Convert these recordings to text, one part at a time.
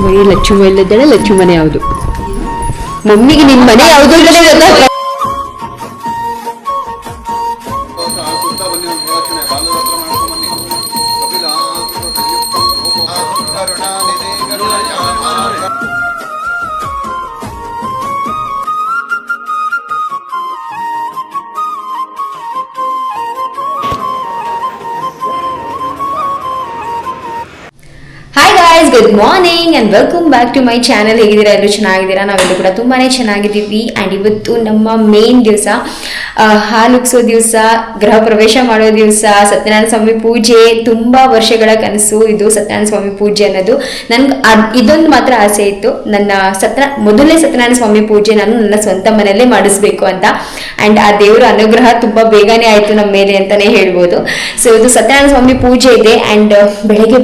ಬರೀ ಲಚ್ಚು ಇಲ್ಲಿದ್ದಾಳೆ. ಲಚ್ಚು ಮನೆ ಯಾವುದು? ಮಮ್ಮಿಗೆ ನಿನ್ ಮನೆ ಯಾವುದು ಅಂತಾನೆ ಗೊತ್ತಾಗ್ತದೆ. Good morning and welcome back to my channel. ಹೇಗಿದ್ದೀರಾ? ಎಲ್ಲರೂ ಚೆನ್ನಾಗಿದ್ದೀರಾ? ನಾವೆಲ್ಲರೂ ಕೂಡ ತುಂಬಾ ಚೆನ್ನಾಗಿದ್ದೀವಿ. ಆ್ಯಂಡ್ ಇವತ್ತು ನಮ್ಮ ಮೇನ್ ದಿವಸ, ಹಾಲುಕ್ಸೋ ದಿವಸ, ಗೃಹ ಪ್ರವೇಶ ಮಾಡೋ ದಿವಸ, ಸತ್ಯನಾರಾಯಣ ಸ್ವಾಮಿ ಪೂಜೆ. ತುಂಬ ವರ್ಷಗಳ ಕನಸು ಇದು ಸತ್ಯನಾರಾಯಣ ಸ್ವಾಮಿ ಪೂಜೆ ಅನ್ನೋದು. ನನ್ಗೆ ಇದೊಂದು ಮಾತ್ರ ಆಸೆ ಇತ್ತು, ನನ್ನ ಮೊದಲನೇ ಸತ್ಯನಾರಾಯಣ ಸ್ವಾಮಿ ಪೂಜೆ ನಾನು ನನ್ನ ಸ್ವಂತ ಮನೆಯಲ್ಲೇ ಮಾಡಿಸ್ಬೇಕು ಅಂತ. ಆ್ಯಂಡ್ ಆ ದೇವರ ಅನುಗ್ರಹ ತುಂಬ ಬೇಗನೆ ಆಯಿತು ನಮ್ಮ ಮೇಲೆ ಅಂತಲೇ ಹೇಳ್ಬೋದು. ಸೊ ಇದು ಸತ್ಯನಾರಾಯಣ ಸ್ವಾಮಿ ಪೂಜೆ ಇದೆ. ಆ್ಯಂಡ್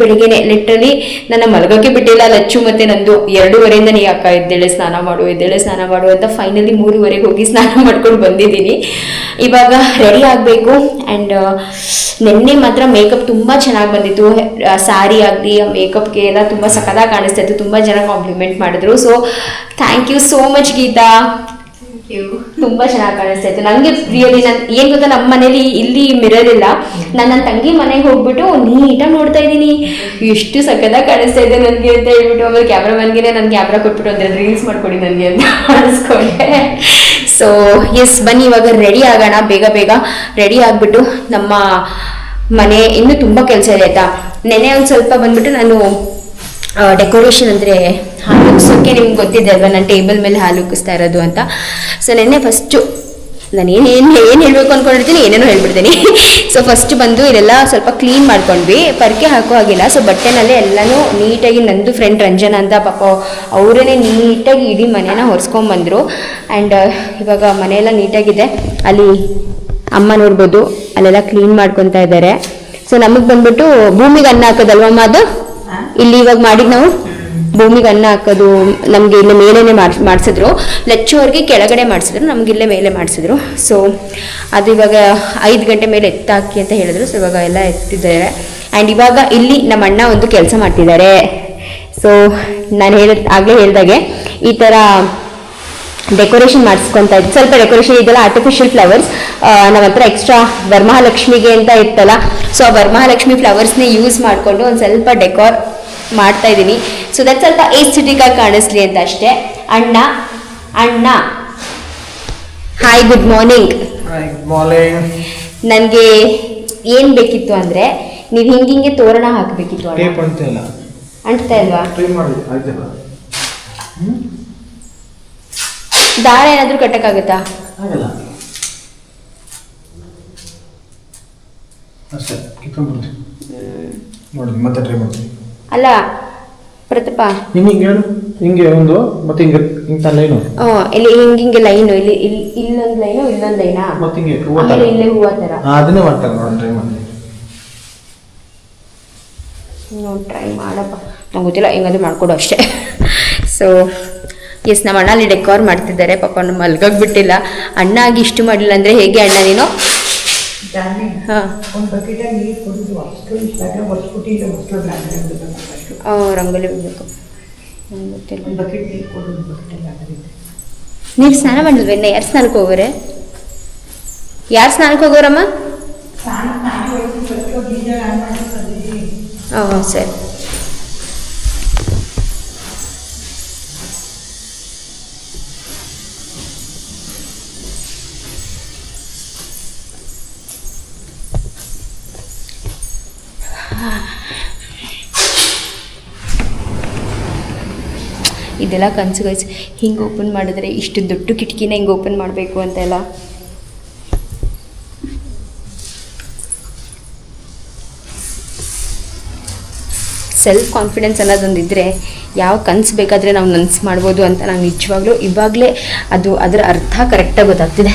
ಬೆಳಗ್ಗೆನೆ ಲಿಟ್ರಲಿ ನನ್ನ ಮಲಗೋಕೆ ಬಿಟ್ಟಿಲ್ಲ ಲಚ್ಚು ಮತ್ತೆ ನಂದು. 2:30 ನೀ ಅಕ್ಕ ಎದ್ದೇಳೆ ಸ್ನಾನ ಮಾಡು ಅಂತ ಫೈನಲಿ 3:30 ಹೋಗಿ ಸ್ನಾನ ಮಾಡ್ಕೊಂಡು ಬಂದಿದ್ದೀನಿ. ಇವಾಗ ರೆಡಿ ಆಗಬೇಕು. ಆ್ಯಂಡ್ ನಿನ್ನೆ ಮಾತ್ರ ಮೇಕಪ್ ತುಂಬ ಚೆನ್ನಾಗಿ ಬಂದಿತ್ತು. ಸ್ಯಾರಿ ಆಗಲಿ ಮೇಕಪ್ಗೆ ಎಲ್ಲ ತುಂಬ ಸಖತ್ತಾಗಿ ಕಾಣಿಸ್ತಾ ಇತ್ತು. ತುಂಬ ಜನ ಕಾಂಪ್ಲಿಮೆಂಟ್ ಮಾಡಿದ್ರು. So thank you so much Geetha. ತುಂಬಾ ಚೆನ್ನಾಗಿ ಕಾಣಿಸ್ತಾ ಇತ್ತು ನನಗೆ. ರಿಯಲಿ ನಾನು ಏನ್ ಗೊತ್ತಾ, ನಮ್ಮ ಮನೇಲಿ ಇಲ್ಲಿ ಮಿರರ್ ಇಲ್ಲ. ನಾನು ನನ್ನ ತಂಗಿ ಮನೆಗೆ ಹೋಗ್ಬಿಟ್ಟು ನೀಟಾಗಿ ನೋಡ್ತಾ ಇದ್ದೀನಿ, ಎಷ್ಟು ಸಖತ್ತಾಗಿ ಕಾಣಿಸ್ತಾ ಇದೆ ನನಗೆ ಅಂತ ಹೇಳ್ಬಿಟ್ಟು. ಆಮೇಲೆ ಕ್ಯಾಮ್ರಾಮನ್ಗೆ ನಾನು ಕ್ಯಾಮ್ರಾ ಕೊಟ್ಬಿಟ್ಟು ಅಂದ್ರೆ ರೀಲ್ಸ್ ಮಾಡ್ಕೊಡಿ ನನಗೆ ಅಂತ ಮಾಡಿಸ್ಕೊಂಡೆ. ಸೊ ಎಸ್, ಬನ್ನಿ ಇವಾಗ ರೆಡಿ ಆಗೋಣ. ಬೇಗ ರೆಡಿ ಆಗ್ಬಿಟ್ಟು ನಮ್ಮ ಮನೆ ಇನ್ನೂ ತುಂಬ ಕೆಲಸ ಇದೆ ಆಯ್ತಾ. ನೆನೆ ಒಂದು ಸ್ವಲ್ಪ ಬಂದ್ಬಿಟ್ಟು ನಾನು ಡೆಕೋರೇಷನ್ ಅಂದರೆ ಹಾಲು ಉಕ್ಸೋಕ್ಕೆ ನಿಮ್ಗೆ ಗೊತ್ತಿದೆ ಅಲ್ವಾ, ನಾನು ಟೇಬಲ್ ಮೇಲೆ ಹಾಲು ಉಕ್ಕಿಸ್ತಾ ಇರೋದು ಅಂತ. ಸೊ ನೆನ್ನೆ ಫಸ್ಟು ನಾನು ಏನು ಹೇಳಬೇಕು ಅಂದ್ಕೊಂಡಿರ್ತೀನಿ, ಏನೇನೋ ಹೇಳ್ಬಿಡ್ತೀನಿ. ಸೊ ಫಸ್ಟ್ ಬಂದು ಇದೆಲ್ಲ ಸ್ವಲ್ಪ ಕ್ಲೀನ್ ಮಾಡ್ಕೊಂಡ್ವಿ. ಪರ್ಕೆ ಹಾಕೋ ಹಾಗಿಲ್ಲ. ಸೊ ಬಟ್ಟೆನಲ್ಲೇ ಎಲ್ಲನೂ ನೀಟಾಗಿ, ನಂದು ಫ್ರೆಂಡ್ ರಂಜನಾ ಅಂತ ಪಾಪ ಅವರೇ ನೀಟಾಗಿ ಇಡೀ ಮನೇನ ಹೊರ್ಸ್ಕೊಂಡ್ಬಂದರು. ಆ್ಯಂಡ್ ಇವಾಗ ಮನೆಯೆಲ್ಲ ನೀಟಾಗಿದೆ. ಅಲ್ಲಿ ಅಮ್ಮ ನೋಡ್ಬೋದು, ಅಲ್ಲೆಲ್ಲ ಕ್ಲೀನ್ ಮಾಡ್ಕೊತಾ ಇದ್ದಾರೆ. ಸೊ ನಮಗೆ ಬಂದ್ಬಿಟ್ಟು ಭೂಮಿಗೆ ಅನ್ನ ಹಾಕೋದಲ್ವಮ್ಮ ಅದು ಇಲ್ಲಿ ಇವಾಗ ಮಾಡಿದ್ ನಾವು ಭೂಮಿಗೆ ಅನ್ನ ಹಾಕೋದು. ನಮ್ಗೆ ಇಲ್ಲೇ ಮೇಲೇನೆ ಮಾಡಿಸಿದ್ರು. ಲಚ್ಚು ಅವ್ರಿಗೆ ಕೆಳಗಡೆ ಮಾಡಿಸಿದ್ರು, ನಮ್ಗೆ ಇಲ್ಲೇ ಮೇಲೆ ಮಾಡಿಸಿದ್ರು. ಸೊ ಅದು ಇವಾಗ 5 ಗಂಟೆ ಮೇಲೆ ಎತ್ತಾಕಿ ಅಂತ ಹೇಳಿದ್ರು. ಸೊ ಇವಾಗ ಎಲ್ಲ ಎತ್ತಿದ್ದಾರೆ. ಆ್ಯಂಡ್ ಇವಾಗ ಇಲ್ಲಿ ನಮ್ಮ ಅಣ್ಣ ಒಂದು ಕೆಲಸ ಮಾಡ್ತಿದ್ದಾರೆ. ಸೊ ನಾನು ಆಗಲೇ ಹೇಳ್ದಾಗೆ ಈ ಥರ ಡೆಕೋರೇಷನ್ ಮಾಡಿಸ್ಕೊತಾ ಇದ್ದು. ಸ್ವಲ್ಪ ಡೆಕೋರೇಷನ್ ಇದೆಲ್ಲ ಆರ್ಟಿಫಿಷಿಯಲ್ ಫ್ಲವರ್ಸ್ ನಮ್ಮ ಹತ್ರ ಎಕ್ಸ್ಟ್ರಾ ವರಮಹಾಲಕ್ಷ್ಮಿಗೆ ಅಂತ ಇತ್ತಲ್ಲ. ಸೊ ಆ ವರಮಹಾಲಕ್ಷ್ಮಿ ಫ್ಲವರ್ಸ್ನೇ ಯೂಸ್ ಮಾಡಿಕೊಂಡು ಒಂದು ಸ್ವಲ್ಪ ಡೆಕೋರ್ ಮಾಡ್ತಾ ಇದ್ದೀನಿ. ಸೊ ದಟ್ ಸ್ವಲ್ಪ ಏಸ್ಥೆಟಿಕ್ ಆಗಿ ಕಾಣಿಸ್ಲಿ ಅಂತ ಅಷ್ಟೇ. ಅಣ್ಣ ಹಾಯ್, ಗುಡ್ ಮಾರ್ನಿಂಗ್. ನನಗೆ ಏನು ಬೇಕಿತ್ತು ಅಂದರೆ, ನೀವು ಹಿಂಗೆ ತೋರಣ ಹಾಕಬೇಕಿತ್ತು. ಅಂಟ್ತಾ ಇಲ್ವಾ? ದಾರ ಏನಾದರೂ ಕಟ್ಟಕ್ಕಾಗುತ್ತಾ? ಅಲ್ಲ ಪ್ರತಾಪ, ಹಿಂಗೆ ಒಂದು ಮತ್ತೆ ಹಿಂಗೆ ಲೈನು, ಇಲ್ಲಿ ಹಿಂಗೆ ಲೈನು, ಇಲ್ಲಿ ಇಲ್ಲೊಂದು ಲೈನು, ಇಲ್ಲೊಂದು ಲೈನಾ, ಆಮೇಲೆ ಇಲ್ಲೇ ಹೂವ ಥರ. ಅದನ್ನೇ ಮಾಡ್ತಾರೆ ನೋಡಿ, ಟ್ರೈ ಮಾಡಿ ನೋಡಿ, ಟ್ರೈ ಮಾಡಪ್ಪ. ನಂಗೆ ಗೊತ್ತಿಲ್ಲ, ಹಿಂಗಾದ್ರೂ ಮಾಡಿಕೊಡು ಅಷ್ಟೇ. ಸೊ ಎಸ್, ನಮ್ಮ ಅಣ್ಣ ಅಲ್ಲಿ ಡೆಕೋರ್ ಮಾಡ್ತಿದ್ದಾರೆ. ಪಾಪ ನಮ್ಮ ಮಲ್ಗೋಗಿ ಬಿಟ್ಟಿಲ್ಲ. ಅಣ್ಣ ಆಗಿ ಇಷ್ಟು ಮಾಡಿಲ್ಲ ಅಂದರೆ ಹೇಗೆ ಅಣ್ಣ ನೀನು? ಹಾಂ, ರಂಗೋಲಿ ಬಿಡಬೇಕು. ನೀವು ಸ್ನಾನ ಮಾಡಿಲ್ವ ಇನ್ನ? ಯಾರು ಸ್ನಾನಕ್ಕೆ ಹೋಗೋರೆ? ಯಾರು ಸ್ನಾನಕ್ಕೆ ಹೋಗೋರಮ್ಮ? ಹಾಂ ಸರಿ. ಇದೆಲ್ಲ ಕನಸು ಗೈಸ್. ಹಿಂಗೆ ಓಪನ್ ಮಾಡಿದ್ರೆ ಇಷ್ಟು ದೊಡ್ಡ ಕಿಟಕಿನ ಹಿಂಗೆ ಓಪನ್ ಮಾಡಬೇಕು ಅಂತೆಲ್ಲ. ಸೆಲ್ಫ್ ಕಾನ್ಫಿಡೆನ್ಸ್ ಅನ್ನೋದೊಂದಿದ್ದರೆ ಯಾವ ಕನಸು ಬೇಕಾದರೆ ನಾವು ನನಸು ಮಾಡ್ಬೋದು ಅಂತ ನಂಗೆ ನಿಜವಾಗ್ಲೂ ಇವಾಗಲೇ ಅದರ ಅರ್ಥ ಕರೆಕ್ಟಾಗಿ ಗೊತ್ತಾಗ್ತಿದೆ.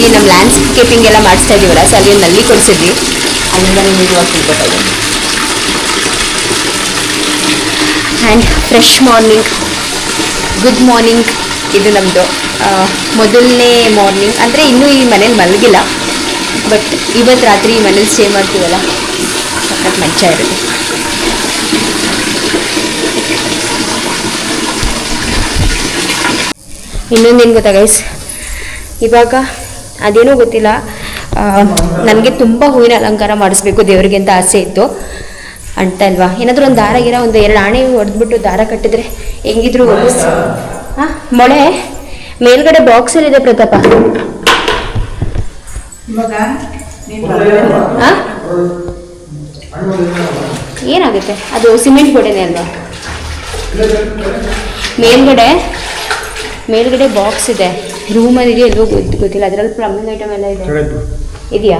ಈ ನಮ್ಮ ಲ್ಯಾಂಡ್ಸ್ಕೇಪಿಂಗ್ ಎಲ್ಲ ಮಾಡಿಸ್ತಾ ಇದ್ದೀವಲ್ಲ, ಸೊ ಅಲ್ಲಿ ಒಂದು ನಲ್ಲಿ ಕೊಡಿಸಿದ್ವಿ. ಅಲ್ಲಿಂದ ನಿಮಗೆ ಇವಾಗ ತಿಳ್ಕೊತಾಯಿದ್ದೀನಿ. And fresh morning, good morning. ಇದು ನಮ್ಮದು ಮೊದಲನೇ ಮಾರ್ನಿಂಗ್ ಅಂದರೆ ಇನ್ನೂ ಈ ಮನೇಲಿ ಮಲಗಿಲ್ಲ. ಬಟ್ ಇವತ್ತು ರಾತ್ರಿ ಮನೇಲಿ ಸ್ಟೇ ಮಾಡ್ತೀವಲ್ಲ ಸಖತ್ ಮಜಾ ಇರುತ್ತೆ. ಇನ್ನೊಂದೇನು ಗೊತ್ತಾ ಗೈಸ್, ಇವಾಗ ಅದೇನೋ ಗೊತ್ತಿಲ್ಲ, ನನಗೆ ತುಂಬ ಹೂವಿನ ಅಲಂಕಾರ ಮಾಡಿಸ್ಬೇಕು ದೇವರಿಗೆ ಅಂತ ಆಸೆ ಇತ್ತು ಅಂತ ಅಲ್ವಾ. ಏನಾದರೂ ಒಂದು ದಾರ ಗಿರ ಒಂದು 2 ಆಣೆ ಹೊಡೆದ್ಬಿಟ್ಟು ದಾರ ಕಟ್ಟಿದ್ರೆ ಹೆಂಗಿದ್ರು ಹಾಂ. ಮೊಳೆ ಮೇಲ್ಗಡೆ ಬಾಕ್ಸಲ್ಲಿದೆ ಪ್ರತಾಪ. ಹಾಂ ಏನಾಗುತ್ತೆ, ಅದು ಸಿಮೆಂಟ್ ಗೋಡೆನೇ ಅಲ್ವಾ. ಮೇಲ್ಗಡೆ ಬಾಕ್ಸ್ ಇದೆ, ರೂಮಲ್ಲಿ ಇದೆಯೋ ಎಲ್ಲೋ ಗೊತ್ತಿಲ್ಲ. ಅದರಲ್ಲಿ ಪ್ಲಂಬಿಂಗ್ ಐಟಮ್ ಎಲ್ಲ ಇದೆ. ಇದೆಯಾ?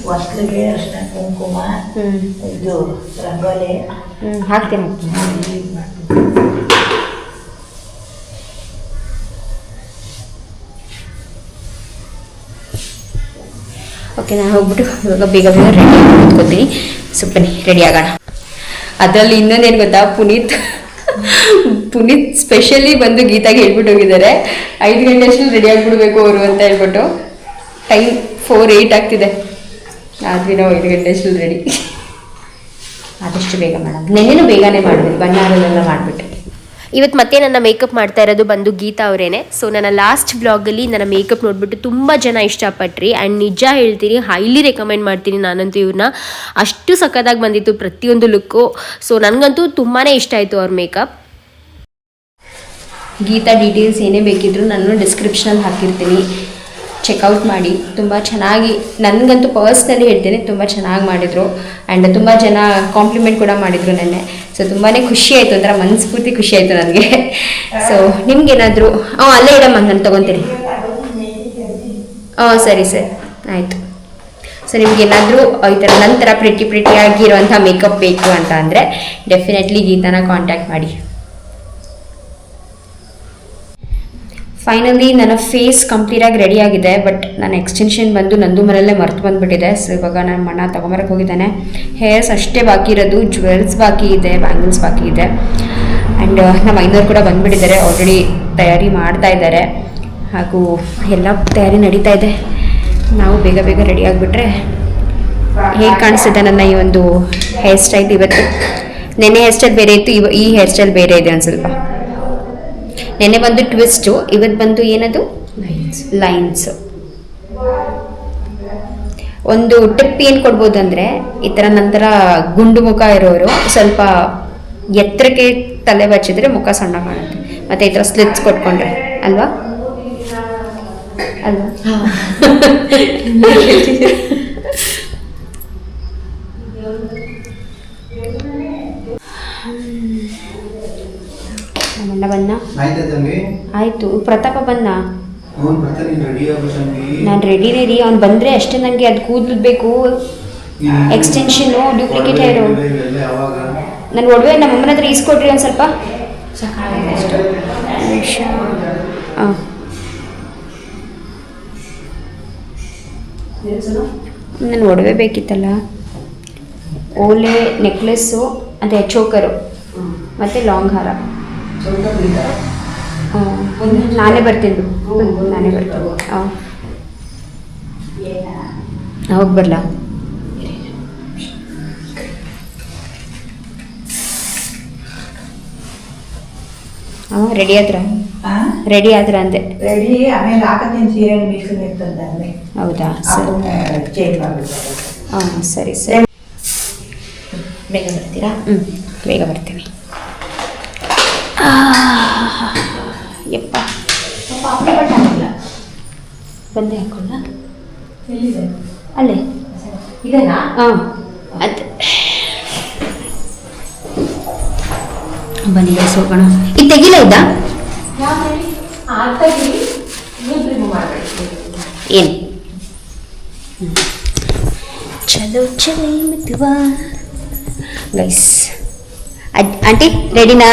ಹೊಸ್ಲಿಗೆ ಅರ್ಶಿನ ಕುಂಕುಮ ಇದು ರಂಗೋಲಿ ಹಾಕ್ತೀನಿ. ಓಕೆ, ನಾನು ಹೋಗ್ಬಿಟ್ಟು ಇವಾಗ ಬೇಗ ರೆಡಿ ಕೂತ್ಕೋತೀನಿ. ಸೊ ಬನ್ನಿ ರೆಡಿ ಆಗೋಣ. ಅದರಲ್ಲಿ ಇನ್ನೊಂದೇನು ಗೊತ್ತಾ, ಪುನೀತ್ ಸ್ಪೆಷಲಿ ಬಂದು ಗೀತಾಗೆ ಹೇಳ್ಬಿಟ್ಟು ಹೋಗಿದ್ದಾರೆ 5 ಗಂಟೆ ಅಷ್ಟು ರೆಡಿ ಆಗಿಬಿಡ್ಬೇಕು ಅವರು ಅಂತ ಹೇಳ್ಬಿಟ್ಟು. ಟೈಮ್ 4:08 ಆಗ್ತಿದೆ, ಆದ್ವಿ ನಾವು 5 ಗಂಟೆ ಅಷ್ಟು ರೆಡಿ. ಆದಷ್ಟು ಬೇಗ ಮಾಡೋದು. ನೆನ್ನೆನೂ ಬೇಗನೆ ಮಾಡಿದ್ವಿ, ಬಣ್ಣಾರಲ್ಲೆಲ್ಲ ಮಾಡಿಬಿಟ್ಟು. ಇವತ್ತು ಮತ್ತೆ ನನ್ನ ಮೇಕಪ್ ಮಾಡ್ತಾ ಇರೋದು ಬಂದು ಗೀತಾ ಅವರೇನೆ. ಸೊ ನನ್ನ ಲಾಸ್ಟ್ ಬ್ಲಾಗಲ್ಲಿ ನನ್ನ ಮೇಕಪ್ ನೋಡಿಬಿಟ್ಟು ತುಂಬ ಜನ ಇಷ್ಟಪಟ್ರಿ. ಆ್ಯಂಡ್ ನಿಜ ಹೇಳ್ತೀನಿ, ಹೈಲಿ ರೆಕಮೆಂಡ್ ಮಾಡ್ತೀನಿ ನಾನಂತೂ ಇವ್ರನ್ನ. ಅಷ್ಟು ಸಖತ್ತಾಗಿ ಬಂದಿತ್ತು ಪ್ರತಿಯೊಂದು ಲುಕ್ಕು. ಸೊ ನನಗಂತೂ ತುಂಬಾ ಇಷ್ಟ ಆಯಿತು ಅವ್ರ ಮೇಕಪ್. ಗೀತಾ ಡೀಟೇಲ್ಸ್ ಏನೇ ಬೇಕಿದ್ರು ನಾನು ಡಿಸ್ಕ್ರಿಪ್ಷನಲ್ಲಿ ಹಾಕಿರ್ತೀನಿ, ಚೆಕ್ಔಟ್ ಮಾಡಿ. ತುಂಬ ಚೆನ್ನಾಗಿ, ನನಗಂತೂ ಪರ್ಸ್ನಲಿ ಹೇಳ್ತೀನಿ, ತುಂಬ ಚೆನ್ನಾಗಿ ಮಾಡಿದರು. ಆ್ಯಂಡ್ ತುಂಬ ಜನ ಕಾಂಪ್ಲಿಮೆಂಟ್ ಕೂಡ ಮಾಡಿದರು ನೆನ್ನೆ. ಸೊ ತುಂಬಾ ಖುಷಿ ಆಯಿತು, ಒಂಥರ ಮನಸ್ಫೂರ್ತಿ ಖುಷಿ ಆಯಿತು ನನಗೆ. ಸೊ ನಿಮ್ಗೇನಾದರೂ ಅಲ್ಲೇ ಇಡಮ್ಮ, ನಾನು ತೊಗೊತೀನಿ. ಸರಿ ಆಯಿತು. ಸೊ ನಿಮ್ಗೇನಾದರೂ ಈ ಥರ ನಂತರ ಪ್ರಿಟಿಯಾಗಿರುವಂಥ ಮೇಕಪ್ ಬೇಕು ಅಂತ ಅಂದರೆ ಡೆಫಿನೆಟ್ಲಿ ಗೀತಾನ ಕಾಂಟ್ಯಾಕ್ಟ್ ಮಾಡಿ. ಫೈನಲಿ ನನ್ನ ಫೇಸ್ ಕಂಪ್ಲೀಟಾಗಿ ರೆಡಿ ಆಗಿದೆ. ಬಟ್ ನನ್ನ ಎಕ್ಸ್ಟೆನ್ಷನ್ ಬಂದು ನಂದು ಮನೆಯಲ್ಲೇ ಮರ್ತು ಬಂದುಬಿಟ್ಟಿದೆ. ಸೊ ಇವಾಗ ನನ್ನ ಮಣ್ಣ ತೊಗೊಂಬರಕ್ಕೆ ಹೋಗಿದ್ದಾನೆ. ಹೇರ್ಸ್ ಅಷ್ಟೇ ಬಾಕಿ ಇರೋದು, ಜ್ಯುವೆಲ್ಸ್ ಬಾಕಿ ಇದೆ, ಬ್ಯಾಂಗಲ್ಸ್ ಬಾಕಿ ಇದೆ. ಆ್ಯಂಡ್ ನಮ್ಮ ಐನೋರು ಕೂಡ ಬಂದುಬಿಟ್ಟಿದ್ದಾರೆ, ಆಲ್ರೆಡಿ ತಯಾರಿ ಮಾಡ್ತಾ ಇದ್ದಾರೆ. ಹಾಗೂ ಎಲ್ಲ ತಯಾರಿ ನಡೀತಾ ಇದೆ. ನಾವು ಬೇಗ ರೆಡಿ ಆಗಿಬಿಟ್ರೆ ಹೇಗೆ ಕಾಣಿಸ್ತಿದೆ ನನ್ನ ಈ ಒಂದು ಹೇರ್ ಸ್ಟೈಲ್. ಇವತ್ತು ನೆನ್ನೆ ಹೇರ್ ಸ್ಟೈಲ್ ಬೇರೆ ಇತ್ತು, ಈ ಹೇರ್ ಸ್ಟೈಲ್ ಬೇರೆ ಇದೆ ಒಂದು ಸ್ವಲ್ಪ. ನೆನ್ನೆ ಬಂದು ಟ್ವಿಸ್ಟು, ಇವತ್ತು ಬಂದು ಏನದು ಲೈನ್ಸ್. ಒಂದು ಟಿಪ್ ಏನು ಕೊಡ್ಬೋದು ಅಂದರೆ, ಈ ಥರ ನಂತರ ಗುಂಡು ಮುಖ ಇರೋರು ಸ್ವಲ್ಪ ಎತ್ತರಕ್ಕೆ ತಲೆ ಬಚ್ಚಿದ್ರೆ ಮುಖ ಸಣ್ಣ ಕಾಣುತ್ತೆ. ಮತ್ತು ಈ ಥರ ಸ್ಲಿಟ್ಸ್ ಕೊಟ್ಕೊಂಡ್ರೆ ಅಲ್ವಾ ಅಣ್ಣ ಬಂದ? ಆಯಿತು. ಪ್ರತಾಪ ಬಂದ? ನಾನು ರೆಡಿನೇ ರೀ. ಅವ್ನು ಬಂದರೆ ಅಷ್ಟೇ. ನನಗೆ ಅದು ಕೂದಲು ಬೇಕು, ಎಕ್ಸ್ಟೆನ್ಷನು, ಡ್ಯೂಪ್ಲಿಕೇಟ್ ಹೇರು. ನನ್ನ ಒಡವೆ ನಮ್ಮ ಅಮ್ಮನ ಹತ್ರ ಈಸ್ಕೊಡ್ರಿ ಒಂದು ಸ್ವಲ್ಪ. ಹಾಂ, ನನ್ನ ಒಡವೆ ಬೇಕಿತ್ತಲ್ಲ, ಓಲೆ ನೆಕ್ಲೆಸ್ಸು, ಅದೇ ಚೋಕರು ಮತ್ತು ಲಾಂಗ್ ಹಾರ. ನಾನೇ ಬರ್ತೀನಿ. ಹಾಂ, ಹೋಗಿ ಬರಲಾ? ರೆಡಿ ಆದ್ರ ಅಂದೆ. ರೆಡಿ ಆಮೇಲೆ ಹಾಕತ್ತೀನಿ ಸೀರೆ ಮೀಸಲು ಇರ್ತದೆ. ಹೌದಾ? ಚೇಂಜ್ ಮಾಡ್ಬಿಟ್ಟು. ಹಾಂ, ಸರಿ. ಬೇಗ ಬರ್ತೀರಾ? ಬೇಗ ಬರ್ತೀನಿ. ಯಪ್ಪ, ಬಂದೆ ಹಾಕೊಳ್ಳ. ಅಲ್ಲೇ ಇದೆನಾ? ಹಾಂ, ಅದು ಬನ್ನಿ ಹೋಗೋಣ. ಇದು ತೆಗಿಲ ಇದ್ದ ಏನು? ಚಲೋ ಮಿತುವಾ ಗೈಸ್. ಆಂಟಿ ರೆಡಿನಾ?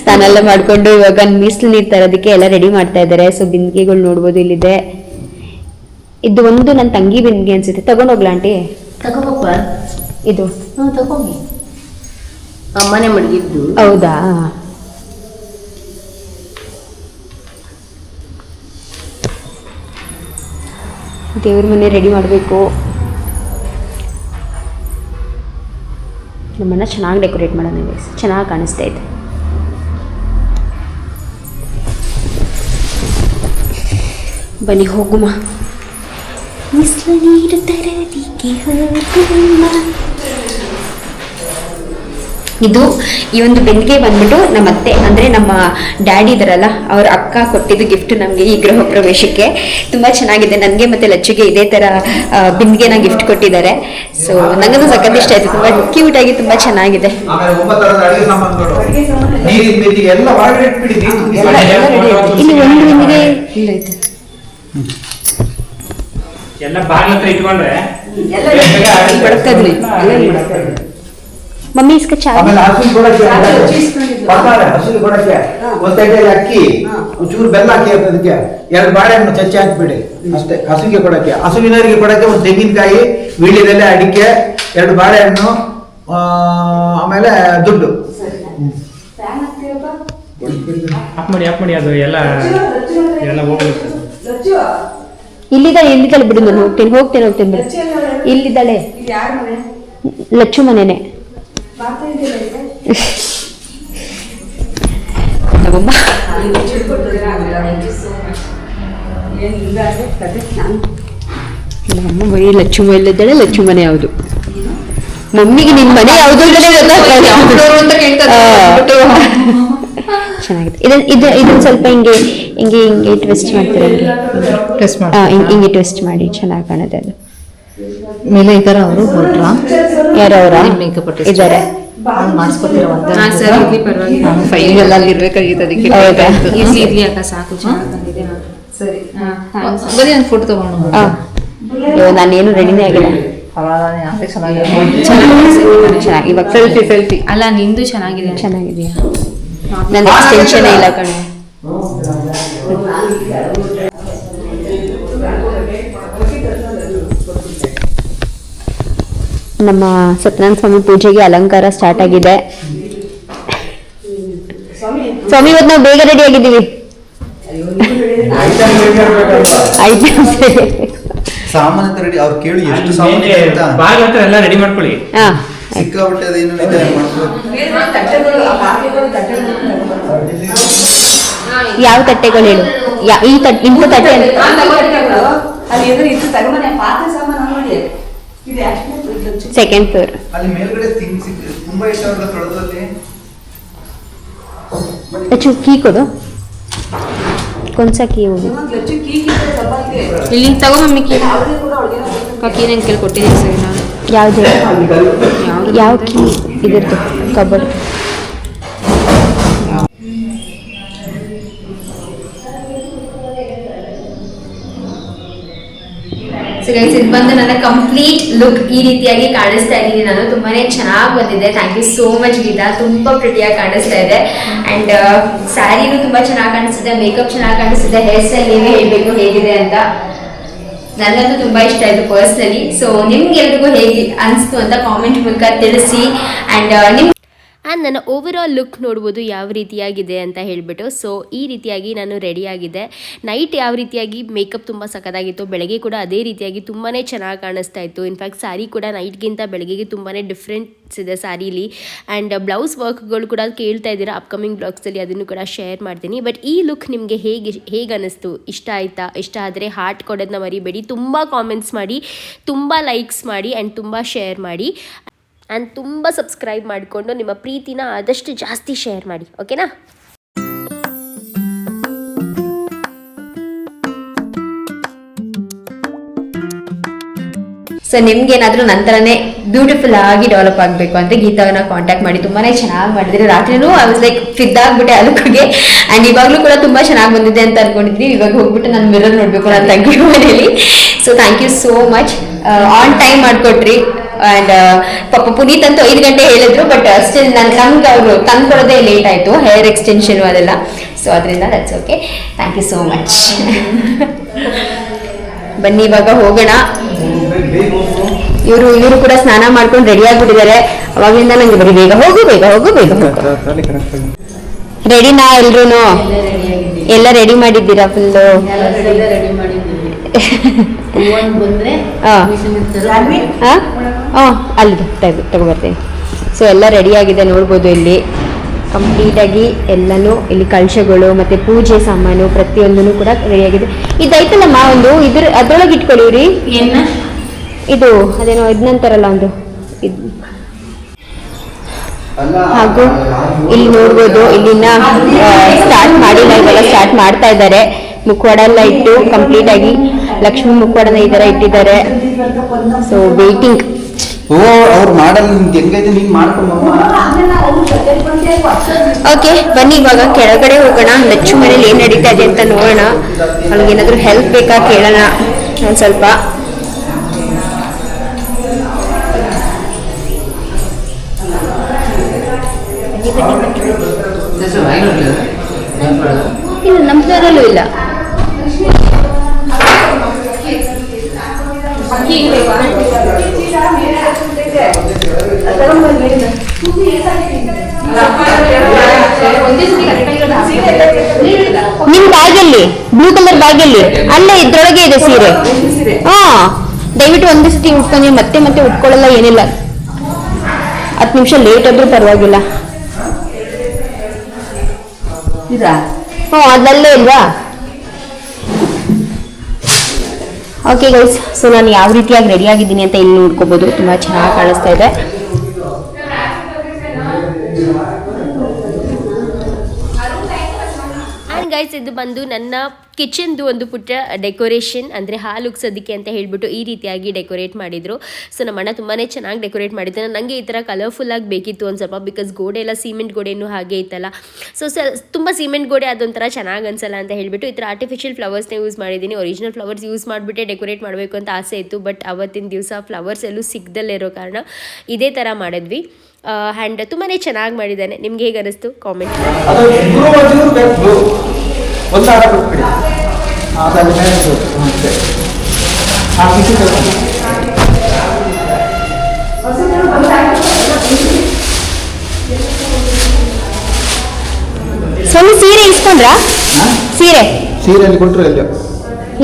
ಸ್ನಾನ ಎಲ್ಲ ಮಾಡಿಕೊಂಡು ಇವಾಗ ಮೀಸಲು ನೀರು ತರೋದಕ್ಕೆ ಎಲ್ಲ ರೆಡಿ ಮಾಡ್ತಾ ಇದ್ದಾರೆ. ಸೊ ಬಿಂದಿಗೆಗಳು ನೋಡ್ಬೋದು ಇಲ್ಲಿದೆ. ಇದು ಒಂದು ನನ್ನ ತಂಗಿ ಬಿಂದಿಗೆ ಅನ್ಸುತ್ತೆ. ತಗೊಂಡೋಗ್ಲಾ ಆಂಟಿ? ತಗೋಬಪ್ಪ. ಇದು ತಗೊಂಡಿ ಅಮ್ಮನೇ ಮಡಗಿದ್ದು. ಹೌದಾ? ದೇವ್ರ ಮನೆ ರೆಡಿ ಮಾಡಬೇಕು. ನಮ್ಮನ್ನ ಚೆನ್ನಾಗಿ ಡೆಕೋರೇಟ್ ಮಾಡೋಣ ಗೈಸ್, ಚೆನ್ನಾಗಿ ಕಾಣಿಸ್ತಾ ಇದೆ. ಬನ್ನಿ ಹೋಗುಮ. ಬಿಸಿಲು ನೀರು ತರಲಿಕ್ಕೆ ಹೋಗುಮ. ಇದು ಈ ಒಂದು ಬೆಂದಿಗೆ ಬಂದ್ಬಿಟ್ಟು ನಮ್ಮ ಅತ್ತೆ ಅಂದರೆ ನಮ್ಮ ಡ್ಯಾಡಿ ಇದಾರಲ್ಲ ಅವ್ರ ಅಕ್ಕ ಕೊಟ್ಟಿದ್ದು ಗಿಫ್ಟ್ ನಮಗೆ ಈ ಗೃಹ ಪ್ರವೇಶಕ್ಕೆ. ತುಂಬ ಚೆನ್ನಾಗಿದೆ. ನನಗೆ ಮತ್ತು ಲಚ್ಚುಗೆ ಇದೇ ಥರ ಬಿಂದಿಗೆನ ಗಿಫ್ಟ್ ಕೊಟ್ಟಿದ್ದಾರೆ. ಸೊ ನನಗದು ಸಖತ್ ಇಷ್ಟ ಆಯಿತು. ತುಂಬ ಕ್ಯೂಟ್ ಆಗಿ ತುಂಬ ಚೆನ್ನಾಗಿದೆ. ಇಲ್ಲಿ ಒಂದು ಬಿಂದಿಗೆ ಇಲ್ಲೈತೆ. ಮಮ್ಮಿ ಇಸ್ಕ ಚಾಯ್ ಅಕ್ಕಿ ಚೂರು ಬೆಲ್ಲ ಹಾಕಿ ಅದಕ್ಕೆ 2 ಬಾಳೆಹಣ್ಣು ಚಚ್ಚಿ ಹಾಕ್ಬಿಡಿ ಅಷ್ಟೇ. ಹಸುವಿಗೆ ಕೊಡಕ್ಕೆ, ಹಸುವಿನವರಿಗೆ ಕೊಡಕ್ಕೆ ಒಂದು ತೆಂಗಿನಕಾಯಿ, ವೀಳ್ಯದೆಲೆ, ಅಡಿಕೆ, 2 ಬಾಳೆಹಣ್ಣು, ಆಮೇಲೆ ದುಡ್ಡು. ಆಫ್ ಮಾಡಿ ಅದು ಎಲ್ಲ ಹೋಗ್ಲಿಕ್ಕೆ. ಇಲ್ಲಿದ್ದಾಳೆ ಬಿಡು, ನಾನು ಹೋಗ್ತೇನೆ ಬಿಡು. ಇಲ್ಲಿದ್ದಾಳೆ ಲಚ್ಚು ಮನೆನೆ. ನಮ್ಮಮ್ಮ ನಮ್ಮಮ್ಮ ಬರೀ ಲಚ್ಚು ಮನೆಯಲ್ಲಿದ್ದಾಳೆ. ಲಚ್ಚು ಮನೆ ಯಾವುದು? ಮಮ್ಮಿಗೆ ನಿನ್ ಮನೆ ಯಾವುದು ಚೆನ್ನಾಗಿದೆ. ಇದನ್ನ ಸ್ವಲ್ಪ ಹಿಂಗೆ ಟ್ವಿಸ್ಟ್ ಮಾಡ್ತಾರೆ. ಹಿಂಗೆ ಟ್ವಿಸ್ಟ್ ಮಾಡಿ ಚೆನ್ನಾಗಿ ಕಾಣುತ್ತೆ ಅದು. ಮೇಲೆ ಇದ್ದಾರೆ ಅವರು ಹೊರಟ್ರ ಯಾರು ಅವರ ಮೇಕಪ್ ಇದ್ದಾರೆ ಮಾಡಿಸ್ಕೊಟ್ಟಿರೋ ಫೈಲ್ ಎಲ್ಲ ಅಲ್ಲಿರ್ಬೇಕಾಗಿತ್ತು. ಅದಕ್ಕೆ ಸಾಕು ಸರಿ ಬರೀ ಒಂದು ಫೋಟೋ ತಗೊಂಡು ನಾನೇನು ರೆಡಿನೇ ಆಗಿಲ್ಲ. ಚೆನ್ನಾಗಿ ಇವಾಗ ಸೆಲ್ಫಿ ಅಲ್ಲ ನಿಂದು ಚೆನ್ನಾಗಿದೆ. ಚೆನ್ನಾಗಿದೆಯಾ? ನನ್ನ ಎಕ್ಸ್ಟೆನ್ಷನ್ ಇಲ್ಲ ಕಣೆ. ನಮ್ಮ ಸತ್ಯನಾರಾಯಣ ಸ್ವಾಮಿ ಪೂಜೆಗೆ ಅಲಂಕಾರ ಸ್ಟಾರ್ಟ್ ಆಗಿದೆ. ಸ್ವಾಮಿ ಇವತ್ತು ನಾವು ಬೇಗ ರೆಡಿ ಆಗಿದ್ದೀವಿ. ಸಾಮಾನ್ಯ ರೆಡಿ ಅವ್ರು ಕೇಳಿ ಎಷ್ಟು ಸಾಮಾನ್ಯ ಎಲ್ಲ ರೆಡಿ ಮಾಡ್ಕೊಳ್ಳಿ. ಸಿಕ್ಕಾಬಿಟ್ಟೆ ಅದೇನು ಇದೆ ಯಾವ ತಟ್ಟೆಗಳು ಹೇಳು? ಈ ಇಂಥ ತಟ್ಟೆ ಸೆಕೆಂಡ್ ಫ್ಲೋರ್. ಅಲ್ಲಿ ಮೇಲ್ಗಡೆ ತುಂಬಾ ಇಷ್ಟ ತೊಳೆದ್ರಲ್ಲಿ ಕೀ ಕೊಡು. ಕೊಂಚ ಕೀ ಹೋಗಿ ಇಲ್ಲಿ ತಗೋ ಮಮ್ಮಿ ಕೀ ನಂಗೆ ಕೇಳಿ ಕೊಟ್ಟಿದ್ದೀನಿ ಸರಿ. ನಾನು ಯಾವ್ದು ಯಾವ ಕೀ ಇದ್ರದ್ದು? ಕಬರ್ಡ್. ಸೊ ಗೈಸ್ ಇದು ಬಂದು ನನ್ನ ಕಂಪ್ಲೀಟ್ ಲುಕ್. ಈ ರೀತಿಯಾಗಿ ಕಾಣಿಸ್ತಾ ಇದ್ದೀನಿ ನಾನು. ತುಂಬಾನೇ ಚೆನ್ನಾಗಿ ಬಂದಿದೆ. Thank you so much Geetha. ತುಂಬಾ ಪ್ರಿಟಿಯಾಗಿ ಕಾಣಿಸ್ತಾ ಇದೆ. ಅಂಡ್ ಸ್ಯಾರಿನೂ ತುಂಬಾ ಚೆನ್ನಾಗಿ ಕಾಣಿಸ್ತಿದೆ, ಮೇಕಪ್ ಚೆನ್ನಾಗಿ ಕಾಣಿಸ್ತಿದೆ, ಹೇರ್ ಸ್ಟೈಲ್ ನೀವೇ ಹೇಳ್ಬೇಕು ಹೇಗಿದೆ ಅಂತ. ನನಗಂತೂ ತುಂಬಾ ಇಷ್ಟ ಆಯ್ತು ಪರ್ಸ್ನಲಿ. ಸೊ ನಿಮ್ಗೆಲ್ರಿಗೂ ಹೇಗೆ ಅನಿಸ್ತು ಅಂತ ಕಾಮೆಂಟ್ ಮೂಲಕ ತಿಳಿಸಿ. ಅಂಡ್ ನನ್ನ ಓವರ್ ಆಲ್ ಲುಕ್ ನೋಡ್ಬೋದು ಯಾವ ರೀತಿಯಾಗಿದೆ ಅಂತ ಹೇಳಿಬಿಟ್ಟು. ಸೊ ಈ ರೀತಿಯಾಗಿ ನಾನು ರೆಡಿಯಾಗಿದೆ. ನೈಟ್ ಯಾವ ರೀತಿಯಾಗಿ ಮೇಕಪ್ ತುಂಬ ಸಖತ್ತಾಗಿತ್ತು, ಬೆಳಗ್ಗೆ ಕೂಡ ಅದೇ ರೀತಿಯಾಗಿ ತುಂಬಾ ಚೆನ್ನಾಗಿ ಕಾಣಿಸ್ತಾ ಇತ್ತು. ಇನ್ಫ್ಯಾಕ್ಟ್ ಸ್ಯಾರಿ ಕೂಡ ನೈಟ್ಗಿಂತ ಬೆಳಗ್ಗೆಗೆ ತುಂಬಾ ಡಿಫ್ರೆನ್ಸ್ ಇದೆ ಸ್ಯಾರೀಲಿ. ಆ್ಯಂಡ್ ಬ್ಲೌಸ್ ವರ್ಕ್ಗಳು ಕೂಡ ಕೇಳ್ತಾ ಇದ್ದೀರಾ, ಅಪ್ಕಮಿಂಗ್ ಬ್ಲಾಗ್ಸಲ್ಲಿ ಅದನ್ನು ಕೂಡ ಶೇರ್ ಮಾಡ್ತೀನಿ. ಬಟ್ ಈ ಲುಕ್ ನಿಮಗೆ ಹೇಗೆ ಅನ್ನಿಸ್ತು? ಇಷ್ಟ ಆಯಿತಾ? ಇಷ್ಟ ಆದರೆ ಹಾರ್ಟ್ ಕೊಡೋದನ್ನ ಮರಿಬೇಡಿ. ತುಂಬ ಕಾಮೆಂಟ್ಸ್ ಮಾಡಿ, ತುಂಬ ಲೈಕ್ಸ್ ಮಾಡಿ, ಆ್ಯಂಡ್ ತುಂಬ ಶೇರ್ ಮಾಡಿ, ಆ್ಯಂಡ್ ತುಂಬ ಸಬ್ಸ್ಕ್ರೈಬ್ ಮಾಡಿಕೊಂಡು ನಿಮ್ಮ ಪ್ರೀತಿನ ಆದಷ್ಟು ಜಾಸ್ತಿ ಶೇರ್ ಮಾಡಿ. ಓಕೆನಾ? ಸೊ ನಿಮ್ಗೇನಾದ್ರೂ ನಂತರನೇ ಬ್ಯೂಟಿಫುಲ್ ಆಗಿ ಡೆವಲಪ್ ಆಗಬೇಕು ಅಂದ್ರೆ ಗೀತಾವನ್ನ ಕಾಂಟ್ಯಾಕ್ಟ್ ಮಾಡಿ. ತುಂಬಾನೇ ಚೆನ್ನಾಗಿ ಮಾಡಿದ್ರೆ. ರಾತ್ರಿನೂ ಐ ವಾಸ್ ಲೈಕ್ ಫಿದ್ದಾಗ್ಬಿಟ್ಟೆ ಅಲುಕಿಗೆ. ಅಂಡ್ ಇವಾಗಲೂ ಕೂಡ ತುಂಬಾ ಚೆನ್ನಾಗಿ ಬಂದಿದೆ ಅಂತ ಅನ್ಕೊಂಡಿದ್ವಿ. ಇವಾಗ ಹೋಗ್ಬಿಟ್ಟು ನಾನು ಮಿರರ್ ನೋಡ್ಬೇಕು ನನ್ನ ತಂಗಿ ಮನೇಲಿ. So thank you so much. On time ಮಾಡ್ಕೊಟ್ರಿ. ಅಂಡ್ ಪಾಪ ಪುನೀತ್ ಅಂತೂ 5 ಗಂಟೆ ಹೇಳಿದ್ರು, ಬಟ್ ಸ್ಟಿಲ್ ನಮ್ಗೆ ಅವರು ತಂದ್ಕೊಡೋದೇ ಲೇಟ್ ಆಯ್ತು, ಹೇರ್ ಎಕ್ಸ್ಟೆನ್ಷನ್ ಅದೆಲ್ಲ. ಸೊ ಅದರಿಂದ that's okay. Thank you so much. ಬನ್ನಿ ಇವಾಗ ಹೋಗೋಣ. ಇವರು ಕೂಡ ಸ್ನಾನ ಮಾಡ್ಕೊಂಡು ರೆಡಿ ಆಗ್ಬಿಟ್ಟಿದ್ದಾರೆ. ಅವಾಗಿಂದ ನಂಗೆ ಬರೀ ಬೇಗ ಹೋಗು. ರೆಡಿನಾ? ಎಲ್ರು ಎಲ್ಲ ರೆಡಿ ಮಾಡಿದ್ದೀರಾ? ಫುಲ್ಲು ಅಲ್ಲಿದೆ ತಗೊಬರ್ತೀನಿ. ಸೊ ಎಲ್ಲ ರೆಡಿ ಆಗಿದೆ ನೋಡ್ಬೋದು. ಇಲ್ಲಿ ಕಂಪ್ಲೀಟಾಗಿ ಎಲ್ಲನೂ ಇಲ್ಲಿ ಕಳಶಗಳು ಮತ್ತು ಪೂಜೆ ಸಾಮಾನು ಪ್ರತಿಯೊಂದೂ ಕೂಡ ರೆಡಿಯಾಗಿದೆ. ಇದೈತಲ್ಲಮ್ಮ ಒಂದು ಅದ್ರೊಳಗೆ ಇಟ್ಕೊಳ್ಳಿವ್ರಿ ಇದು ಅದೇನೋ ಇದನ್ನಂತಾರಲ್ಲ ಒಂದು ಇದು. ಹಾಗೂ ಇಲ್ಲಿ ನೋಡ್ಬೋದು ಇಲ್ಲಿನ ಸ್ಟಾರ್ಟ್ ಮಾಡಿಲ್ಲ, ಇವೆಲ್ಲ ಸ್ಟಾರ್ಟ್ ಮಾಡ್ತಾ ಇದ್ದಾರೆ. ಮುಖವಾಡ ಎಲ್ಲ ಇಟ್ಟು ಕಂಪ್ಲೀಟ್ ಆಗಿ ಲಕ್ಷ್ಮಿ ಮುಖವಾಡನ ಈ ತರ ಇಟ್ಟಿದ್ದಾರೆ. So waiting. ಓ ಅವ್ರು ಮಾಡಲ್ಲ, ನಿಮ್ಗೆ ಹೆಂಗೈತೆ ನೀನ್ ಮಾಡ್ಕೊಂಬಮ್ಮ. ಓಕೆ ಬನ್ನಿ ಇವಾಗ ಕೆಳಗಡೆ ಹೋಗೋಣ. ಲಕ್ಷ್ಮಿ ಮನೇಲಿ ಏನ್ ನಡೀತಾ ಇದೆ ಅಂತ ನೋಡೋಣ. ಅವ್ಳಿಗೇನಾದ್ರೂ ಹೆಲ್ಪ್ ಬೇಕಾ ಕೇಳೋಣ ಒಂದ್ ಸ್ವಲ್ಪ. ಇಲ್ಲ ನಮ್ಮ ಫ್ಲೋರಲ್ಲೂ ಇಲ್ಲ. ನಿಮ್ ಬ್ಯಾಗಲ್ಲಿ ಬ್ಲೂ ಕಲರ್ ಬ್ಯಾಗಲ್ಲಿ ಅಲ್ಲೇ ಇದ್ರೊಳಗೆ ಇದೆ ಸೀರೆ. ಹಾ ದಯವಿಟ್ಟು ಒಂದೇ ಸತಿ ಉಟ್ಕೊಂಡು ಮತ್ತೆ ಮತ್ತೆ ಉಟ್ಕೊಳ್ಳಲ್ಲ, ಏನಿಲ್ಲ. 10 ನಿಮಿಷ ಲೇಟ್ ಆದ್ರೂ ಪರವಾಗಿಲ್ಲ. ಅದಲ್ಲೇ ಇಲ್ವಾ? ಓಕೆ ಗೈಸ್, ಸೊ ನಾನು ಯಾವ ರೀತಿಯಾಗಿ ರೆಡಿ ಆಗಿದ್ದೀನಿ ಅಂತ ಇಲ್ಲಿ ನೋಡ್ಕೋಬಹುದು. ತುಂಬಾ ಚೆನ್ನಾಗಿ ಕಾಣಿಸ್ತಾ ಇದೆ. ಆ್ಯಂಡ್ ಗೈಸ್ ಇದು ಬಂದು ನನ್ನ ಕಿಚನ್ದು ಒಂದು ಪುಟ್ಟ ಡೆಕೋರೇಷನ್, ಅಂದರೆ ಹಾಲು ಉಗ್ಸೋದಕ್ಕೆ ಅಂತ ಹೇಳ್ಬಿಟ್ಟು ಈ ರೀತಿಯಾಗಿ ಡೆಕೋರೇಟ್ ಮಾಡಿದರು. ಸೊ ನಮ್ಮಣ್ಣ ತುಂಬಾ ಚೆನ್ನಾಗಿ ಡೆಕೋರೇಟ್ ಮಾಡಿದ್ದಾನೆ. ನನಗೆ ಈ ಥರ ಕಲರ್ಫುಲ್ಲಾಗಿ ಬೇಕಿತ್ತು ಒಂದು ಸ್ವಲ್ಪ, ಬಿಕಾಸ್ ಗೋಡೆ ಎಲ್ಲ ಸಿಮೆಂಟ್ ಗೋಡೆನೂ ಹಾಗೆ ಇತ್ತಲ್ಲ. ಸೊ ತುಂಬ ಸಿಮೆಂಟ್ ಗೋಡೆ ಅದೊಂಥರ ಚೆನ್ನಾಗಿ ಅನ್ಸಲ್ಲ ಅಂತ ಹೇಳ್ಬಿಟ್ಟು ಈ ಥರ ಆರ್ಟಿಫಿಷಿಯಲ್ ಫ್ಲವರ್ಸ್ನ ಯೂಸ್ ಮಾಡಿದ್ದೀನಿ. ಒರಿಜಿನಲ್ ಫ್ಲವರ್ಸ್ ಯೂಸ್ ಮಾಡಿಬಿಟ್ಟೆ ಡೆಕೋರೇಟ್ ಮಾಡಬೇಕು ಅಂತ ಆಸೆ ಇತ್ತು. ಬಟ್ ಅವತ್ತಿನ ದಿವಸ ಫ್ಲವರ್ಸ್ ಎಲ್ಲೂ ಸಿಗ್ದಲ್ಲೇ ಇರೋ ಕಾರಣ ಇದೇ ಥರ ಮಾಡಿದ್ವಿ. ಆ್ಯಂಡ್ ತುಂಬಾ ಚೆನ್ನಾಗಿ ಮಾಡಿದ್ದಾನೆ. ನಿಮ್ಗೆ ಹೇಗೆ ಅನಿಸ್ತು ಕಾಮೆಂಟ್ ಮಾಡಿ. ಸ್ವಾಮಿ ಸೀರೆ ಇಸ್ಕೊಂಡ್ರಾ? ಸೀರೆಯಲ್ಲಿ ಕೊಟ್ಟರು ಎಲ್ಲ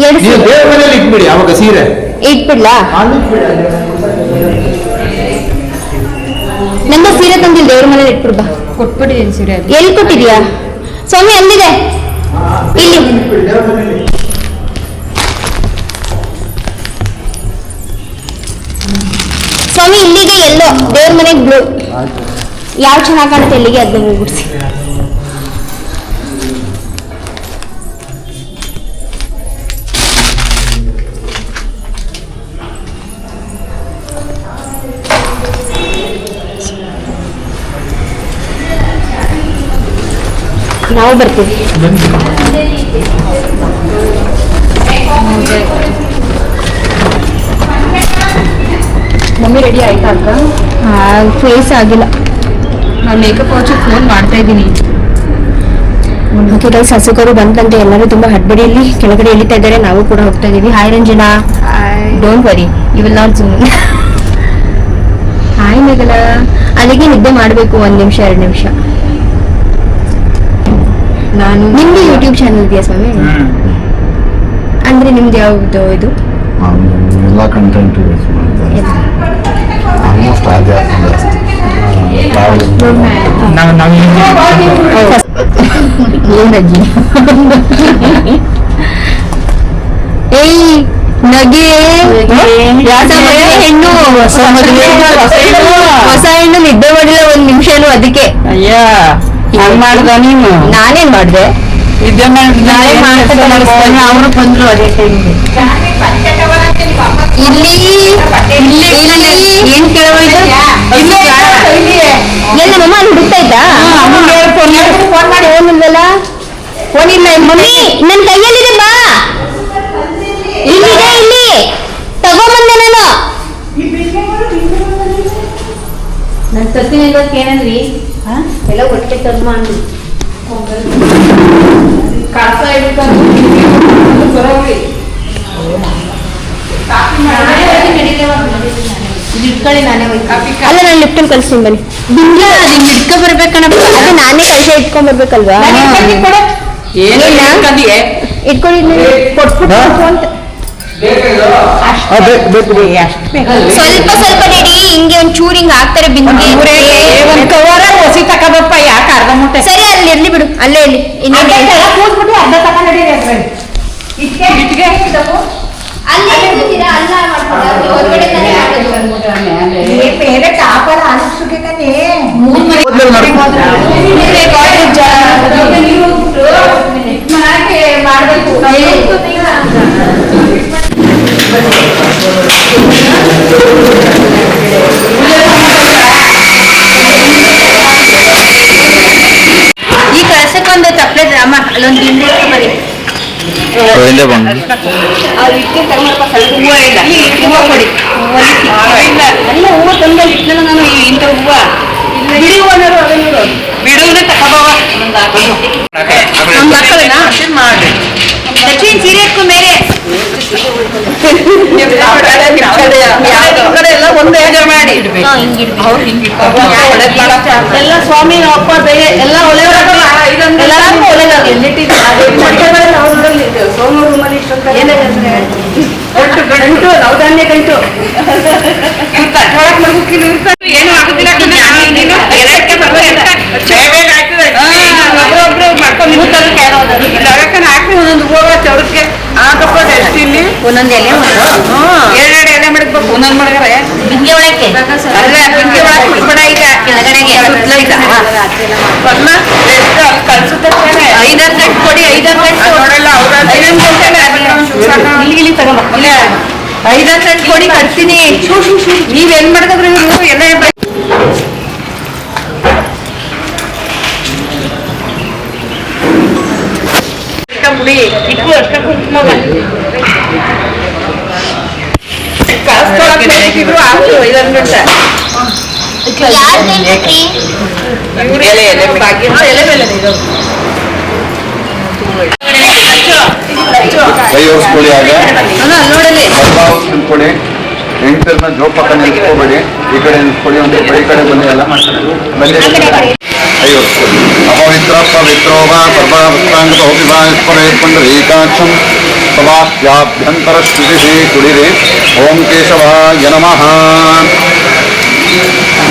ಎರಡು ದೇವ್ರ ಮನೆಯಲ್ಲಿ ಇಟ್ಬಿಡಿ. ಅವಾಗ ಸೀರೆ ಇಟ್ಬಿಡ್ಲಾ? ನನ್ನ ಸೀರೆ ತಂದಿಲ್ಲ, ದೇವ್ರ ಮನೇಲಿ ಇಟ್ಬಿಡ್ಬಾ. ಕೊಟ್ಬಿಟ್ಟಿದ್ದೀನಿ ಸೀರೆ. ಎಲ್ಲಿ ಕೊಟ್ಟಿದ್ಯಾ ಸ್ವಾಮಿ? ಅಲ್ಲಿದೆ, ಇಲ್ಲಿ. ಸ್ವಾಮಿ ಇಲ್ಲಿಗೆ ಎಲ್ಲೋ ದೇವ್ರ ಮನೆಗೆ ಬ್ಲೂ ಯಾವ ಚೆನ್ನಾಗಿ ಕಾಣುತ್ತೆ ಎಲ್ಲಿಗೆ ಅದನ್ನ ಹೋಗ್ಬಿಡ್ಸಿ. ನಾವು ಬರ್ತೀವಿ. ಮಮ್ಮಿ ರೆಡಿ ಆಯ್ತಾ ಅಕ್ಕ? ಫೇಸ್ ಆಗಿಲ್ಲ. ನಾನು ಮೇಕಪ್ ಹಚ್ಚಿ ಫೋನ್ ಮಾಡ್ತಾ ಇದ್ದೀನಿ. ಓಕೆ ಗೈಸ್, ಹಸುಕರು ಬಂತಂತೆ. ಎಲ್ಲರೂ ತುಂಬಾ ಹಡ್ಬಡಿಯಲ್ಲಿ ಕೆಳಗಡೆ ಇಳಿತಾ ಇದ್ದಾರೆ. ನಾವು ಕೂಡ ಹೋಗ್ತಾ ಇದೀವಿ. Hi Ranjana. Don't worry, you will not zoom. Hi Meghala. ಅಲ್ಲಿಗೆ ನಿದ್ದೆ ಮಾಡಬೇಕು 1 ನಿಮಿಷ 2 ನಿಮಿಷ. ನಾನು ನಿಮ್ದು ಯೂಟ್ಯೂಬ್ ಚಾನಲ್ ಇದೆಯಾ ಸ್ವಾಮಿ? ಅಂದ್ರೆ ನಿಮ್ದು ಯಾವ್ದು ಇದು? ಎಲ್ಲ ಕಂಟೆಂಟ್ ಯೂಸ್ ಮಾಡ್ತಾರೆ. ಆಲ್ಮೋಸ್ಟ್ ಅದೇ ಜಾಸ್ತಿ. ಏನಜ್ಜಿ ಏಯ್ ನಗೆ ಹೆಣ್ಣು ಹೊಸ ಹೆಣ್ಣು ನಿದ್ದೆ ಮಾಡಿಲ್ಲ 1 ನಿಮಿಷನು. ಅದಕ್ಕೆ ಅಯ್ಯ ಮಾಡ್ದ ನೀನು? ನಾನೇನ್ ಮಾಡ್ದೆ? ನಿದ್ದೆ ಅವರು ಬಂದ್ರು ಅದೇ ಟೈಮ್ಗೆ. ಇಲ್ಲಿ ಏನ್ ಕೇಳೋಯ್ತು? ಎಲ್ಲ ಮಮ್ಮ ಅಲ್ಲಿ ಹುಡುಕ್ತಾ ಇದ್ದಾ? ಫೋನ್ ಮಾಡಿ ಏನಿಲ್ವಲ್ಲ? ಫೋನ್ ಇಲ್ಲ. ಮಮ್ಮಿ ನನ್ ಕೈಯಲ್ಲಿದೆ, ಬಾ. ಇಲ್ಲಿದೆ, ಇಲ್ಲಿ ತಗೊಂಬಂದೆ ನಾನು. ನನ್ನ ತತ್ತಿನ ಏನಂದ್ರಿ? ಎಲ್ಲ ಒಟ್ಟಿಗೆ ತರ್ಮ ಅಂದ್ರಿ. ಕಳ್ಸ ಇಡ್ಕೊಂಡು ಬರೋರಿ. ಇಟ್ಕೊಳ್ಳಿ, ನಾನೇ ಅಲ್ಲ ನಾನು ಲಿಫ್ಟಲ್ಲಿ ಕಳಿಸ್ತೀನಿ ಬನ್ನಿ. ಬಿಂಗ್ಲ ನಿಮ್ಗೆ ಇಟ್ಕೊ ಬರ್ಬೇಕಣಪ್ಪ. ಅದೇ ನಾನೇ ಕಳ್ಸ ಇಟ್ಕೊಂಡ್ ಬರ್ಬೇಕಲ್ವಾ? ಇಟ್ಕೊಳ್ಳಿ ಇಟ್ಕೊಂಡಿದ್ದೀನಿ. ಕೊಟ್ಬಿಟ್ಟು ಬೇಕು ಸ್ವಲ್ಪ ಸ್ವಲ್ಪ ನೆಡಿ, ಹಿಂಗೆ ಒಂದ್ ಚೂರ್ ಹಿಂಗ್ ಹಾಕ್ತಾರೆ ಬಿಂದಿಗೆ. ಒಂದ್ ಕವರ ಹೊಸಿ ತಗೋಬಪ್ಪ, ಯಾಕೆ ಅರ್ಧ ಮುಟ್ಟೆ ಸರಿ ಅಲ್ಲಿ ಇರ್ಲಿ ಬಿಡು, ಅಲ್ಲೇ ಇರ್ಲಿ. ಕೂತ್ಬಿಟ್ಟು ಅರ್ಧ ತಗೊಂಡ್ ನಡೀರಿ ಇಟ್ಗೆ ಅಲ್ಲೇ ಇರ್ತೀರಾ, ಅಲ್ಲ ಮಾಡ್ಕೊಳ್ಳಿ, ಹೊರಗಡೆ ತಾನೇ ಮಾಡೋದು. ಬೇರೆ ಟಾಪರ ಅನಿಸುತ್ತೆ ತಾನೇ ಮಾಡ್ಬೇಕು. ಈ ಕಳ್ಸಕ್ಕೊಂದು ಚಪ್ಲೇಟ್ ಅಮ್ಮ, ಅಲ್ಲೊಂದು ತಿಂಡಿ ಬರೀ ಹಿಂದೆ ಬಂದು ಹೂವ ಇಲ್ಲ, ಹೂವ ಕೊಡಿ. ಎಲ್ಲ ಹೂವ ತಂದಲ್ಲಿ ಇಟ್ನಲ್ಲ ನಾನು, ಇಂಥ ಹೂವ ಬಿಡಿ ಹೂವನರು ಅದನ್ನು ಬಿಡುವೇ ತಗೋಬವ. ನಮ್ದು ಹಾಕೋದೇನಾ ಮಾಡಿ ದಕ್ಷಿಣ ಸೀರೆ ಎತ್ಕೊ ಮೇಲೆ. ಎಲ್ಲ ಒಂದೇ ಮಾಡಿ ಎಲ್ಲ ಸ್ವಾಮಿ ಅಪ್ಪ ದಯೆ ಎಲ್ಲ ಒಳ್ಳೆಯವರಾಗಲ್ಲ, ಎಲ್ಲರಿಗೂ ಒಳ್ಳೆಯದಾಗಲಿ. ಸೋಮ ರೂಮಲ್ಲಿ ಗಂಟು ನವಧಾನ್ಯ ಗಂಟು ಏನು ಆಗುದಿಲ್ಲ. ಹಾಕಿ ಒಂದೊಂದು ಹೂವ ಚೌರಕ್ಕೆ ಆಗಪ್ಪ ಇಲ್ಲಿ ಒಂದೊಂದು ಎಲೆ ಎರಡೆರಡು ಎಲೆ ಮಾಡಬೇಕು. ಒಂದೊಂದು ಮಾಡಿದ್ರೆ ಬಿಂದಿಗೆ ಒಳಕ್ಕೆ ಅಲ್ಲ ಬಿಂದಿಗೆ ಒಳಗೆ ಬಿಡ್ಬೇಡ, ಈಗ ಕೆಳಗಡೆಗೆ ಕಳ್ಸುತ್ತೆ. 5 ಸೆಟ್ ಕೊಡಿ, 5 ಸೆಟ್ ನೋಡಲ್ಲ ಅವ್ರ ಇಲ್ಲಿ ತಗೊಂಬ. 5 ಸೆಟ್ ಕೊಡಿ, ಕಟ್ತೀನಿ. ನೀವೇನ್ ಮಾಡಿದ್ರೆ ಇವರು ಎಲ್ಲ ಬಿಡಿ ಇಟ್ಟು ಅಷ್ಟ ಕಾಸ್ತಿದ್ರು ಆಯ್ತು 5 ನಿಮಿಷ. ಎಲೆ ಭಾಗ್ಯ ಎಲೆ ಮೇಲೆ ಕೈ ಒರೆಸ್ಕೊಳ್ಳಿ. ಆಗ ನೋಡಲಿ ನಿಂತ್ಕೊಳ್ಳಿ. ಹೆಂಗಸರನ್ನ ಜೋಪಾಕ ನಿಂತ್ಕೋಬೇಡಿ. ಈ ಕಡೆ ನಿಂತ್ಕೊಳ್ಳಿ, ಒಂದು ಈ ಕಡೆ ಬನ್ನಿ. ಎಲ್ಲ ಬನ್ನಿ. ಕೈ ಒರೆಸ್ಕೊಳ್ಳಿ. ಅಪವಿತ್ರ ಪವಿತ್ರೋ ವಾ ಸರ್ವಾವಸ್ಥಾಂಗತೋಪಿ ವಾ ಪುಂಡರೀಕಾಕ್ಷಂ ಸವಾಕ್ಯಾಭ್ಯಂತರ ಸ್ಥಿತಿ ಕುಡಿರಿ. ಓಂ ಕೇಶವಾಯ ನಮಃ,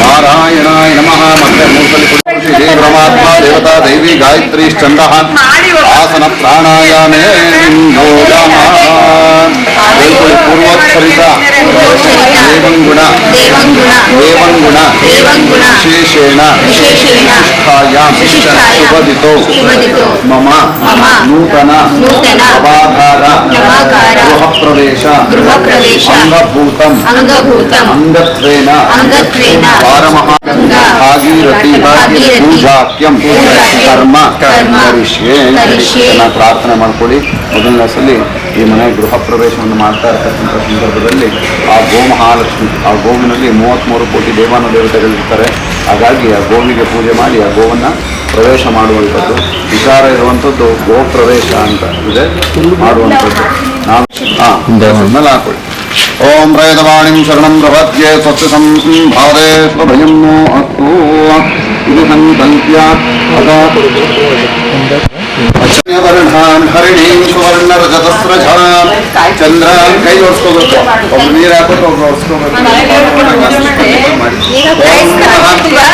ನಾರಾಯಣಾಯ ನಮಃ. ಮತ್ತೆ ಮೂರ್ತಲಿ ಶ್ರೀ ಪರಮಾತ್ಮ ದೇವತಾ ದೈವಿ ಗಾಯತ್ರಿ ಛಂದ ಆಸನ ಪ್ರಾಣಾಯಾಮೇ ಪೂರ್ವೋತ್ಸರಿತ ದೇವಂಗುಣ ವಿಶೇಷೇಣ ಶುಭದಿತೋ ಮಮ ನೂತನ ಪ್ರಭಾಧಾರ ಗೃಹ ಪ್ರವೇಶ ಅಂಗಭೂತಂ ಅಂಗತ್ವೇನ ವಾರಮಹಾಗಂಧ ಭಾಗೀರಥಿ ಪೂಜಾಕ್ಯಂ ಕರ್ಮ ಕರಿಷ್ಯೆ. ಚೆನ್ನಾಗಿ ಪ್ರಾರ್ಥನೆ ಮಾಡ್ಕೊಳ್ಳಿ. ಮೊದಲನೇ ಸಲ ಈ ಮನೆ ಗೃಹ ಪ್ರವೇಶವನ್ನು ಮಾಡ್ತಾ ಇರ್ತಕ್ಕಂಥ ಸಂದರ್ಭದಲ್ಲಿ ಆ ಗೋಮಹಾಲಕ್ಷ್ಮಿ, ಆ ಗೋವಿನಲ್ಲಿ 33 ಕೋಟಿ ದೇವಾನು ದೇವತೆಗಳಿರ್ತಾರೆ. ಹಾಗಾಗಿ ಆ ಗೋವಿಗೆ ಪೂಜೆ ಮಾಡಿ ಆ ಗೋವನ್ನು ಪ್ರವೇಶ ಮಾಡುವಂಥದ್ದು ವಿಚಾರ ಇರುವಂಥದ್ದು. ಗೋ ಪ್ರವೇಶ ಅಂತ ಇದೆ ಮಾಡುವಂಥದ್ದು. ನಾವು ಮೇಲೆ ಹಾಕೊಳ್ಳಿ. ಓಂ ಪ್ರೇತವಾಣಿಂ ಶರಣಂ ಪ್ರಪದ್ಯೆ ಸ್ವಸ್ತಿ ಸಂಭಾವೇ ಸ್ವಭಯಂ ಅಸ್ತು. ಇದು ಸಂಕಲ್ಪ್ಯ ವರ್ಣಾನ್ ಹರಿಣೀಂ ಸುವರ್ಣ ರಜತಸ್ರಜಾಂ ಚಂದ್ರಾನ್. ಕೈ ಒರೆಸ್ಕೋಬೇಕು. ಒಬ್ರು ನೀರು ಹಾಕೋದು ಒಬ್ರು ಒರೆಸ್ಕೋಬೇಕು.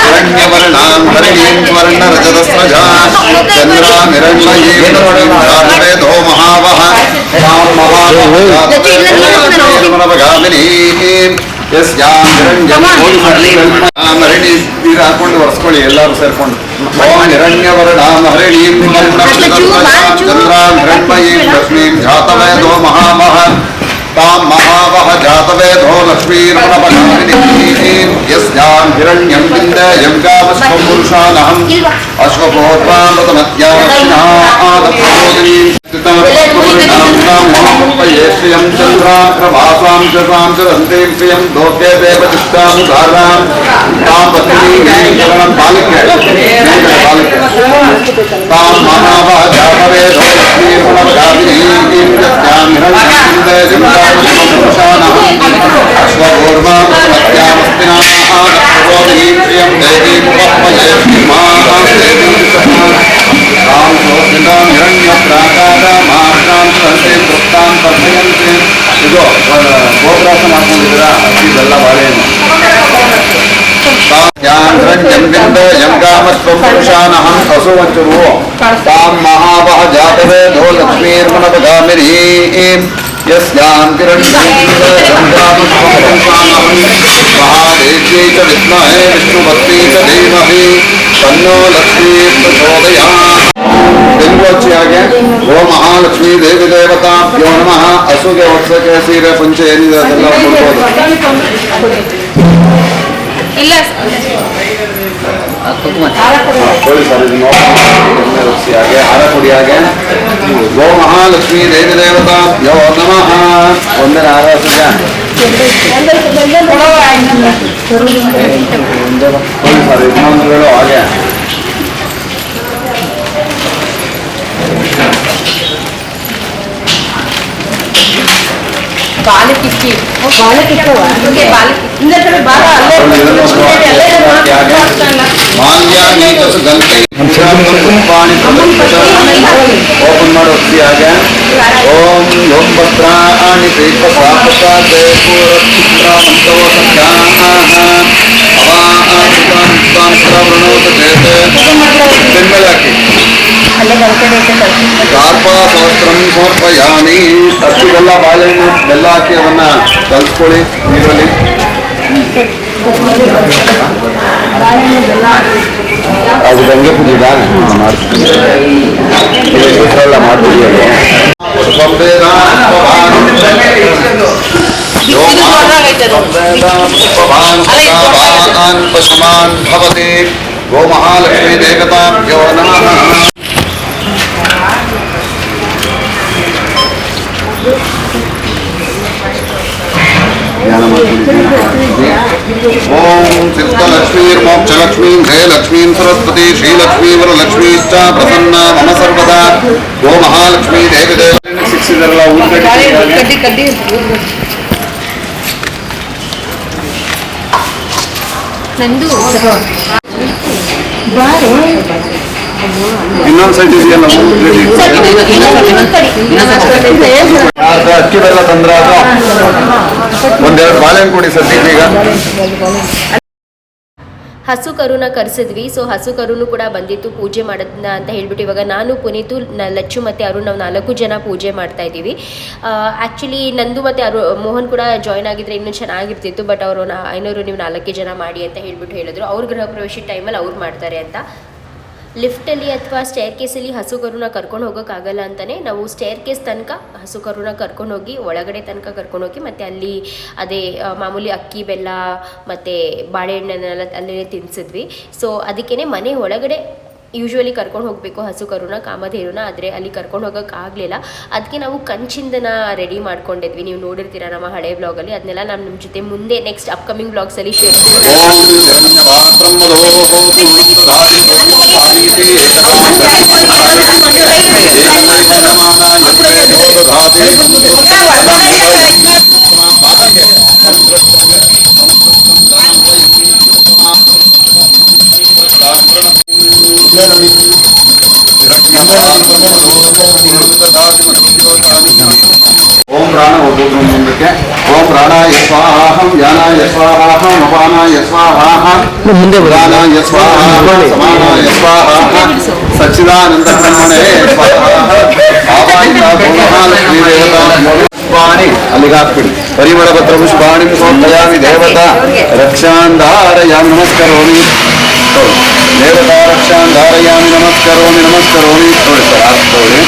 ಹಿರಣ್ಯವರ್ಣಾನ್ ಹರಿಣೀಂ ಸುವರ್ಣ ರಜತಸ್ರಜಾಂ ಚಂದ್ರಾನ್ ಹಿರಣ್ಮಯೀಂ ವೇದೋ ಮಹಾವಹ ತಾಂ ಮಹಾವಗಾಮಿನೀಂ ಯಸ್ಯಾಂ ಹಿರಣ್ಯಮರಣಿ. ನೀರು ಹಾಕೊಂಡು ಒರೆಸ್ಕೊಳ್ಳಿ ಎಲ್ಲರೂ ಸೇರ್ಕೊಂಡು. ಓಂ ಹಿರಣ್ಯವರ್ಣಾಂ ಹರಿಣೀಂ ಚಂದ್ರಾಂ ಹಿರಣ್ಮಯೀಂ ಲಕ್ಷ್ಮೀಂ ಜಾತವೇದೋ ಮಹಾವಹ ತಾಂ ಮಹಾವಹ ಜಾತವೇದೋ ಲಕ್ಷ್ಮೀರ್ಮಣಪಗಾಮಿನೀಂ ಯಸ್ಯಾಂ ಹಿರಣ್ಯಂ ವಿಂದೇಯಂ ಕಾಮಶ್ವಂ ಪುರುಷಾನಹಂ ಅಶ್ವಭೋದ್ವಾಮೃತಮಧ್ಯಾವಶ್ನಾದಪ್ರಬೋಧಿನೀಂ ಶ್ರಿಯಂ ಚಂದ್ರಾಕ್ರವಾಸಾಂ ಚಸಾಂ ಚರಂತೀಂ ಶ್ರಿಯಂ ಲೋಕೆ ದೇವಚಿತ್ತಾನುಧಾರಾಂ ತಾಂ ಪತ್ನೀಂ ಬಾಲಿಕೆ ತಾಂ ಮಹಾವಹ ಜಾತವೇದೋ ಲಕ್ಷ್ಮೀರ್ಮಣಪಗಾಮಿನೀಂ ಯಸ್ಯಾಂ ಹಿರಣ್ಯಂ ವಿಂದೇಯಂ ಕಾಮಶ್ವಂ ಪುರುಷಾನಹಂ ಅಶ್ವಭೋದ್ವಾಮೃತಮಧ್ಯಾವಶ್ನಾದಪ್ರಬೋಧಿನೀಂ ಶ್ರಿಯಂ ದೇವೀಂ ವಹ್ಮಯೇಷ್ಟಿಮಾಂ ದೇವೀಂ ರಾಂ ಸೋಷಿತಾಂ ಹಿರಣ್ಯಪ್ರಾಕಾರಾಂ ಆಶ್ರಾಂ ಸಂತೆ ತೃಪ್ತಾಂ ಕಥಯಂತೆ ಇದು ಗೋಗ್ರಾಸ ಮಾಡ್ಕೊಂಡಿದ್ದೀರಾ ಇದೆಲ್ಲ ಬಾಳೆಹಣ್ಣು ಯಂಗಾಮಸ್ವಪುರುಷಾನಹಂ ಹಸುವಂಚರು ತಾಂ ಮಹಾವಹ ಜಾತವೇ ಧೋ ಲಕ್ಷ್ಮೀರ್ಮನಪಗಾಮಿರೀ ಯಸ್ಯಾಂ ಮಹಾದೇವ್ಯೈ ಚ ವಿದ್ಮಹೇ ವಿಷ್ಣುಭಕ್ತಿ ಚ ಧೀಮಹಿ ತನ್ನೋ ಲಕ್ಷ್ಮೀ ಪ್ರಚೋದಯಾತ್. ಬೆಂಗೋಚಿಯಾಗೆ ಓ ಮಹಾಲಕ್ಷ್ಮೀ ದೇವಿ ದೇವತಾಭ್ಯೋ ನಮಃ. ಹಸುಗೆ ಹೊಸಕ್ಕೆ ಸೀರೆ ಪಂಚೆ ಏನಿದೆ ಅದೆಲ್ಲ ಕೊಡ್ಬೋದು. ಇಲ್ಲ ಹಾಗೆ ಹಾರ ಕೊಡಿಯಾಗೆ ಗೋ ಮಹಾಲಕ್ಷ್ಮೀ ದೇವಿ ದೇವತಾಭ್ಯೋ ನಮಃ. ಒಂದನೇ ಹಾರ ಇನ್ನೊಂದು ಹೇಳು ಹಾಗೆ ಬಾಲಕಿಕ್ಕಿ ಓಪನ್ ಮಾಡೋ ಹಾಗೆ ಓಂ ಲೋಂ ಭದ್ರಾಣಿ ಕಾರ್ಪಾಸಹಸ್ರಂ ಸಮರ್ಪಯಾಮಿ. ಅಕ್ಕಿ ಬೆಲ್ಲ ಬಾಳೆಹಣ್ಣು ಬೆಲ್ಲ ಹಾಕಿ ಅವನ್ನ ಕಲಿಸ್ಕೊಳ್ಳಿ ನೀರಲ್ಲಿ. ಅದು ಗಂಗೆ ಪೂಜೆಗ ಮಾಡ್ತೀವಿ ಮಾಡ್ತೀವಿ. ಪಶುಮಾನ್ ಭವತಿ. ಗೋ ಮಹಾಲಕ್ಷ್ಮೀ ದೇವತಾಭ್ಯೋ ನಮಃ. ಓಂ ಸಿದ್ಧಲಕ್ಷ್ಮೀರ್ಮೋಕ್ಷಲಕ್ಷ್ಮೀಂ ಹೇ ಲಕ್ಷ್ಮೀಂ ಸರಸ್ವತಿ ಶ್ರೀಲಕ್ಷ್ಮೀ ವರಲಕ್ಷ್ಮೀಶ್ಚ ಪ್ರಸನ್ನ ಮಮ ಸರ್ವದಾ. ಗೋ ಮಹಾಲಕ್ಷ್ಮೀ ದೇವಿ ದೇವ ಶಿಕ್ಷಿದರಲ್ಲ ಕಡ್ಡಿ ನಂದು ಇನ್ನೊಂದು ಸೈಡ್ ಇದೆಯಲ್ಲ ಅಕ್ಕಿ ಬೆಲ್ಲ ತಂದ್ರ ಒಂದೆರಡು ಬಾಳೆಹಣ್ಣು ಕೊಡಿ ಸದ್ಯಕ್ಕೆ ಈಗ. ಹಸು ಕರುನ ಕರೆಸಿದ್ವಿ. ಸೊ ಹಸು ಕರುನು ಕೂಡ ಬಂದಿತ್ತು ಪೂಜೆ ಮಾಡೋದನ್ನ ಅಂತ ಹೇಳ್ಬಿಟ್ಟು ಇವಾಗ ನಾನು ಪುನೀತು ಲಚ್ಚು ಮತ್ತು ಅರುಣ್ ನಾವು 4 ಜನ ಪೂಜೆ ಮಾಡ್ತಾ ಇದ್ದೀವಿ. ಆ್ಯಕ್ಚುಲಿ ನಂದು ಮತ್ತು ಮೋಹನ್ ಕೂಡ ಜಾಯ್ನ್ ಆಗಿದ್ರೆ ಇನ್ನೂ ಚೆನ್ನಾಗಿರ್ತಿತ್ತು. ಬಟ್ ಅವರು ಐನೂರು ನೀವು 4 ಜನ ಮಾಡಿ ಅಂತ ಹೇಳ್ಬಿಟ್ಟು ಹೇಳಿದ್ರು. ಅವ್ರ ಗೃಹ ಪ್ರವೇಶ ಟೈಮಲ್ಲಿ ಅವ್ರು ಮಾಡ್ತಾರೆ ಅಂತ. ಲಿಫ್ಟಲ್ಲಿ ಅಥವಾ ಸ್ಟೇರ್ ಕೇಸಲ್ಲಿ ಹಸು ಕರುನ ಕರ್ಕೊಂಡು ಹೋಗೋಕ್ಕಾಗಲ್ಲ ಅಂತಲೇ ನಾವು ಸ್ಟೇರ್ ಕೇಸ್ ತನಕ ಹಸು ಕರುನ ಕರ್ಕೊಂಡೋಗಿ ಒಳಗಡೆ ತನಕ ಕರ್ಕೊಂಡೋಗಿ ಮತ್ತು ಅಲ್ಲಿ ಅದೇ ಮಾಮೂಲಿ ಅಕ್ಕಿ ಬೆಲ್ಲ ಮತ್ತು ಬಾಳೆಹಣ್ಣನ್ನೆಲ್ಲ ಅಲ್ಲೇ ತಿನ್ನಿಸಿದ್ವಿ. ಸೊ ಅದಕ್ಕೇ ಮನೆ ಒಳಗಡೆ ಯೂಶ್ವಲಿ ಕರ್ಕೊಂಡು ಹೋಗಬೇಕು ಹಸು ಕರುನ ಕಾಮಧೇನುನ. ಆದರೆ ಅಲ್ಲಿ ಕರ್ಕೊಂಡು ಹೋಗೋಕ್ಕಾಗಲಿಲ್ಲ. ಅದಕ್ಕೆ ನಾವು ಕಂಚಿಂದನ ರೆಡಿ ಮಾಡ್ಕೊಂಡಿದ್ವಿ. ನೀವು ನೋಡಿರ್ತೀರ ನಮ್ಮ ಹಳೆ ಬ್ಲಾಗಲ್ಲಿ. ಅದನ್ನೆಲ್ಲ ನಾನು ನಿಮ್ಮ ಜೊತೆ ಮುಂದೆ ನೆಕ್ಸ್ಟ್ ಅಪ್ಕಮಿಂಗ್ ಬ್ಲಾಗ್ಸಲ್ಲಿ ಶೇರ್ ಓಂ ಪ್ರಾಣ ಒಬ್ಬೊಬ್ಬರು ಮುಂದಕ್ಕೆ. ಓಂ ಪ್ರಾಣಾಯ ಸ್ವಾಹಂ ಜ್ಞಾನಾಯ ಸ್ವಾಹಂ ಅಪಾನಾಯ ಸ್ವಾಹಂ ಉದಾನಾಯ ಸ್ವಾಹಂ ಸಮಾನಾಯ ಸ್ವಾಹಂ ಸಚ್ಚಿದಾನಂದ ಬ್ರಹ್ಮಣೇ ಸ್ವಾಹಂ. ಆವಾಹಿತ ಗೋಮಹಾಲಕ್ಷ್ಮೀ ದೇವತಾ ಪುಷ್ಪಾಣಿ ಅಲ್ಲಿಗೆ ಹಾಕ್ಬಿಡಿ. ಪರಿಮಳ ಪತ್ರ ಪುಷ್ಪಾಣಿ ಸಮರ್ಪಯಾಮಿ. ದೇವತಾ ರಕ್ಷಾಂಧಾರಯಾಮಿ ನಮಸ್ಕರೋಮಿ. ದೇವತಾ ರಕ್ಷಾಂಧಾರಯಾಮಿ ನಮಸ್ಕರೋಮಿ ನಮಸ್ಕರೋಮಿ. ನೋಡಿ ಸರ್ ಹಾಕ್ತವ್ರಿ.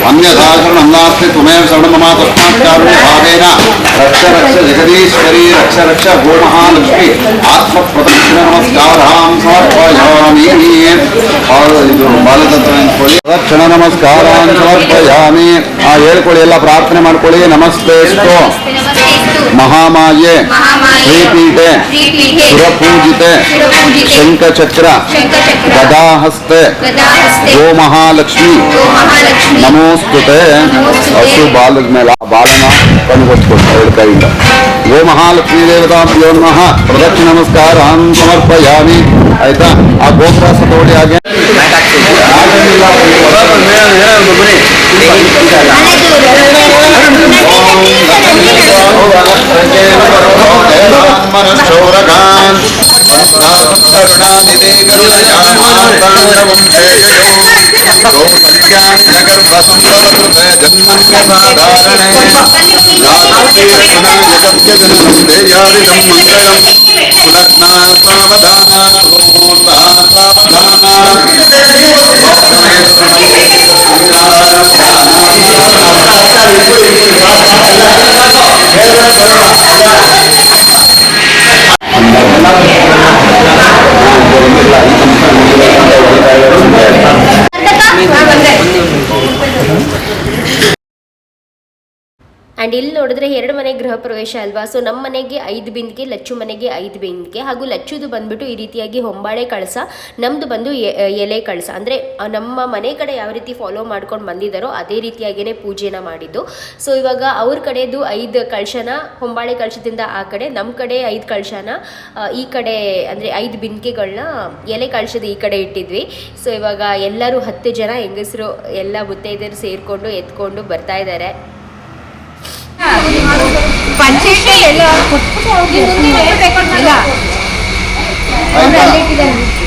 अन्यास्ति तुमेव शरणं मम तस्मात्कारुण्यभावेन रक्ष रक्ष जगदीश्वरी रक्ष रक्ष गोमहालक्ष्मी आत्मप्रदक्षिण नमस्कारां समर्पयामि. ಇದು ಬಾಲತಂತ್ರ ಅನ್ಕೊಳ್ಳಿ. ಪ್ರದಕ್ಷಿಣ ನಮಸ್ಕಾರಾನ್ ಸಮರ್ಪಯಾಮಿ. ಹೇಳ್ಕೊಳ್ಳಿ, ಎಲ್ಲ ಪ್ರಾರ್ಥನೆ ಮಾಡ್ಕೊಳ್ಳಿ. ನಮಸ್ತೆ ಮಹಾಮಾಯೆ ಶ್ರೀಪೀಠೆ ಸುರಪೂಜಿತೆ ಶಂಖಚಕ್ರ ಗದಾಹಸ್ತೆ ಗೋಮಹಾಲಕ್ಷ್ಮಿ ನಮೋಸ್ತುತೆ. ಹಸು ಬಾಲದ ಮೇಲೆ ಆ ಬಾಲನ ಕಣ್ಗೊತ್ಕೊಟ್ಟು ಎರಡು ಕೈಯಿಂದ ಗೋಮಹಾಲಕ್ಷ್ಮೀ ದೇವತಾಭ್ಯೋ ನಮಃ ಪ್ರದಕ್ಷಿಣ ನಮಸ್ಕಾರ ಸಮರ್ಪಯಾಮಿ. ಆಯ್ತಾ? ಆ ಗೋಪ್ರಾಸ ತೋಡಿ ಹಾಗೆ ಆ್ಯಂಡ್ ಇಲ್ಲಿ ನೋಡಿದ್ರೆ 2 ಮನೆ ಗೃಹ ಪ್ರವೇಶ ಅಲ್ವಾ. ಸೊ ನಮ್ಮ ಮನೆಗೆ 5 ಬಿಂದಿಗೆ, ಲಚ್ಚು ಮನೆಗೆ 5 ಬಿಂದಿಗೆ, ಹಾಗೂ ಲಚ್ಚುದು ಬಂದ್ಬಿಟ್ಟು ಈ ರೀತಿಯಾಗಿ ಹೊಂಬಾಳೆ ಕಳಸ, ನಮ್ಮದು ಬಂದು ಎಲೆ ಕಳಸ. ಅಂದರೆ ನಮ್ಮ ಮನೆ ಕಡೆ ಯಾವ ರೀತಿ ಫಾಲೋ ಮಾಡ್ಕೊಂಡು ಬಂದಿದ್ದಾರೋ ಅದೇ ರೀತಿಯಾಗಿಯೇ ಪೂಜೆನ ಮಾಡಿದ್ದು. ಸೊ ಇವಾಗ ಅವ್ರ ಕಡೆದು 5 ಕಳಶನ ಹೊಂಬಾಳೆ ಕಳಶದಿಂದ ಆ ಕಡೆ, ನಮ್ಮ ಕಡೆ 5 ಕಳಶನ ಈ ಕಡೆ, ಅಂದರೆ 5 ಬಿಂದಿಗೆಗಳನ್ನ ಎಲೆ ಕಳಶದ ಈ ಕಡೆ ಇಟ್ಟಿದ್ವಿ. ಸೊ ಇವಾಗ ಎಲ್ಲರೂ 10 ಜನ ಹೆಂಗಸರು ಎಲ್ಲ ಮುತ್ತೈದೆಯರು ಸೇರಿಕೊಂಡು ಎತ್ಕೊಂಡು ಬರ್ತಾ ಇದ್ದಾರೆ.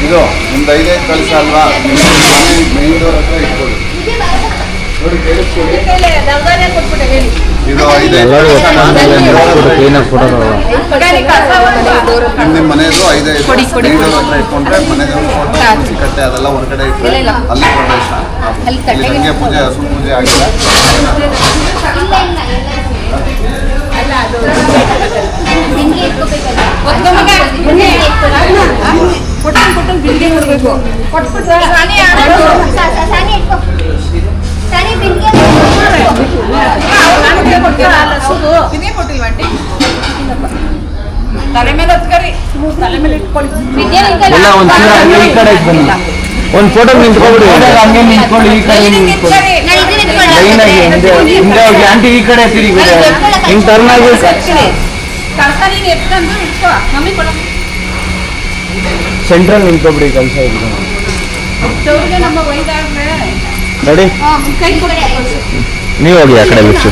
ಇದು ನಿಮ್ದು 5 ಕಳಿಸ ಅಲ್ವಾ, ಮೇನ್ ಡೋರ್ ಹತ್ರ ಇಟ್ಕೊಳ್ಳಿ. ನೋಡಿ ಕೇಳಿಸ್ಕೊಳ್ಳಿ, ಇದು 5 ನಿಮ್ಮ ಮನೆಯದು 5 ಮೇನ್ ಡೋರ್ ಹತ್ರ ಇಟ್ಕೊಂಡ್ರೆ ಮನೆದೇವ್ರ ಫೋಟೋ ಕಟ್ಟೆ ಅದೆಲ್ಲ ಹೊರಗಡೆ ಇಟ್ಟರೆ ಅಲ್ಲಿ ಪ್ರವೇಶ. ಹಂಗೆ ಪೂಜೆ, ಹಸು ಪೂಜೆ ಆಗಿಲ್ಲ. ಒಂದು ಫೋಟೋ ನಿಂತ್ಕೊಬಿಡಿ, ಹಂಗೆ ನಿಂತ್ಕೊಳ್ಳಿ. ಈ ಕಡೆ ನಿಂತ್ಕೊಳ್ಳಿ, ಹಿಂಗಾಗಿ ಆಂಟಿ ಈ ಕಡೆ ತಿರುಗಿ ಹಿಂಗೆ ಟರ್ನ್ ಆಗಿ ಸೆಂಟ್ರಲ್ ನಿಂತ್ಕೊಬಿಡಿ. ಕೆಲಸ ನೋಡಿ, ನೀವು ಹೋಗಿ ಆ ಕಡೆ ಬಿಚ್ಚು.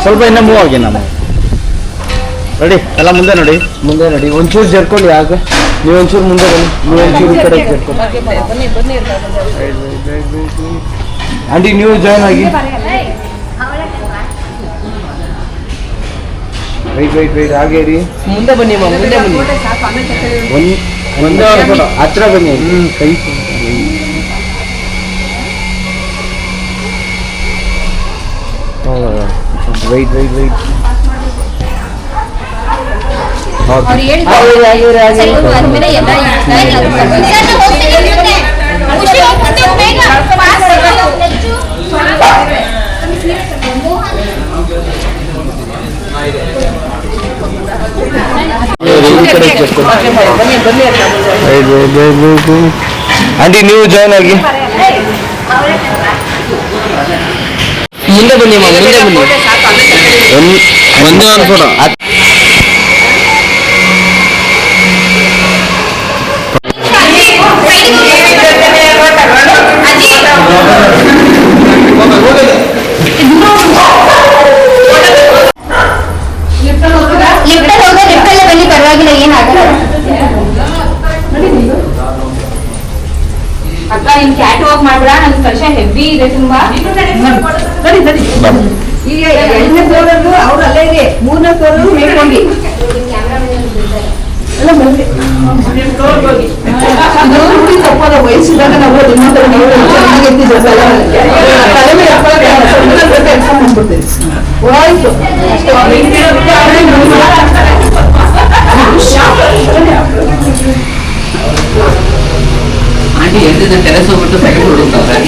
ಸ್ವಲ್ಪ ಇನ್ನ ಮೂವ್ ಆಗಿ ನಮ್ಮ ರೆಡಿ ಎಲ್ಲ ಮುಂದೆ ನೋಡಿ, ಮುಂದೆ ನೋಡಿ. ಒಂಚೂರು ಜರ್ಕೊಳ್ಳಿ. ಆಗ ನೀವು ಒಂಚೂರು ಮುಂದೆ ಬನ್ನಿ, ನೀವು ಒಂಚೂರು ಈ ಕಡೆ ಜರ್ಕೊಳ್ಳಿ. ಆಂಟಿ ನೀವು ಜಾಯ್ನ್ ಆಗಿ. ವೈಟ್ ಹಾಗೆ ರೀ, ಮುಂದೆ ಬನ್ನಿ, ಮುಂದೆ ಬನ್ನಿ. ಒಂದೇ ಫೋಟೋ ಹತ್ರ ಬನ್ನಿ. ಕೈ ವೈಟ್ ಆಂಟಿ ನೀವು ಜಾಯ್ನ್ ಆಗಿ. ಮುಂದೆ ಬನ್ನಿ, ಮುಂದೆ ಬನ್ನಿ. ಒಂದೇ ಒಂದು ಫೋಟೋ. ಪರವಾಗಿಲ್ಲ, ಏನಾಗಲ್ಲ. ಅಕ್ಕ ನಿನ್ ಕ್ಯಾಟ್ ವಾಕ್ ಮಾಡ್ಬಿಡ, ನನ್ ಕಲಶ ಹೆವಿ ಇದೆ ತುಂಬಾ. ಈಗ 2ನೇ ಫ್ಲೋರಲ್ಲೂ ಅವ್ರು ಅಲ್ಲೇ ಇದೆ, 3ನೇ ಫ್ಲೋರಲ್ಲೂ ಮೇಲ್ಕೊಂಡಿ ತಪ್ಪದ ವಯಸ್ಸಿದಾಗ ನಾವು ಆಂಟಿ ಎದ್ದಿದ್ದ ಟೆರೆಸ್ ಹೋಗ್ಬಿಟ್ಟು ಸೈಡ್ ಹುಡುಕ್ತಾರೆ.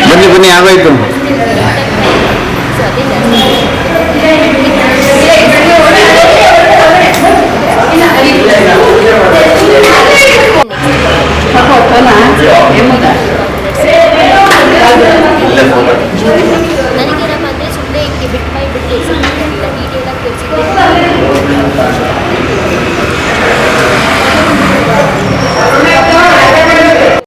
ಬನ್ನಿ ಬನ್ನಿ ಆಗೋಯ್ತು. ಸೊ ಅದೇ ನನಗೇನಪ್ಪ ಅಂದರೆ ಸುಮ್ಮನೆ ಬಿಟ್ ಬೈ ಬಿಟ್ಟು ಡೀಟೇಲ್ ಆಗಿ ತೋರಿಸಿದ್ರೆ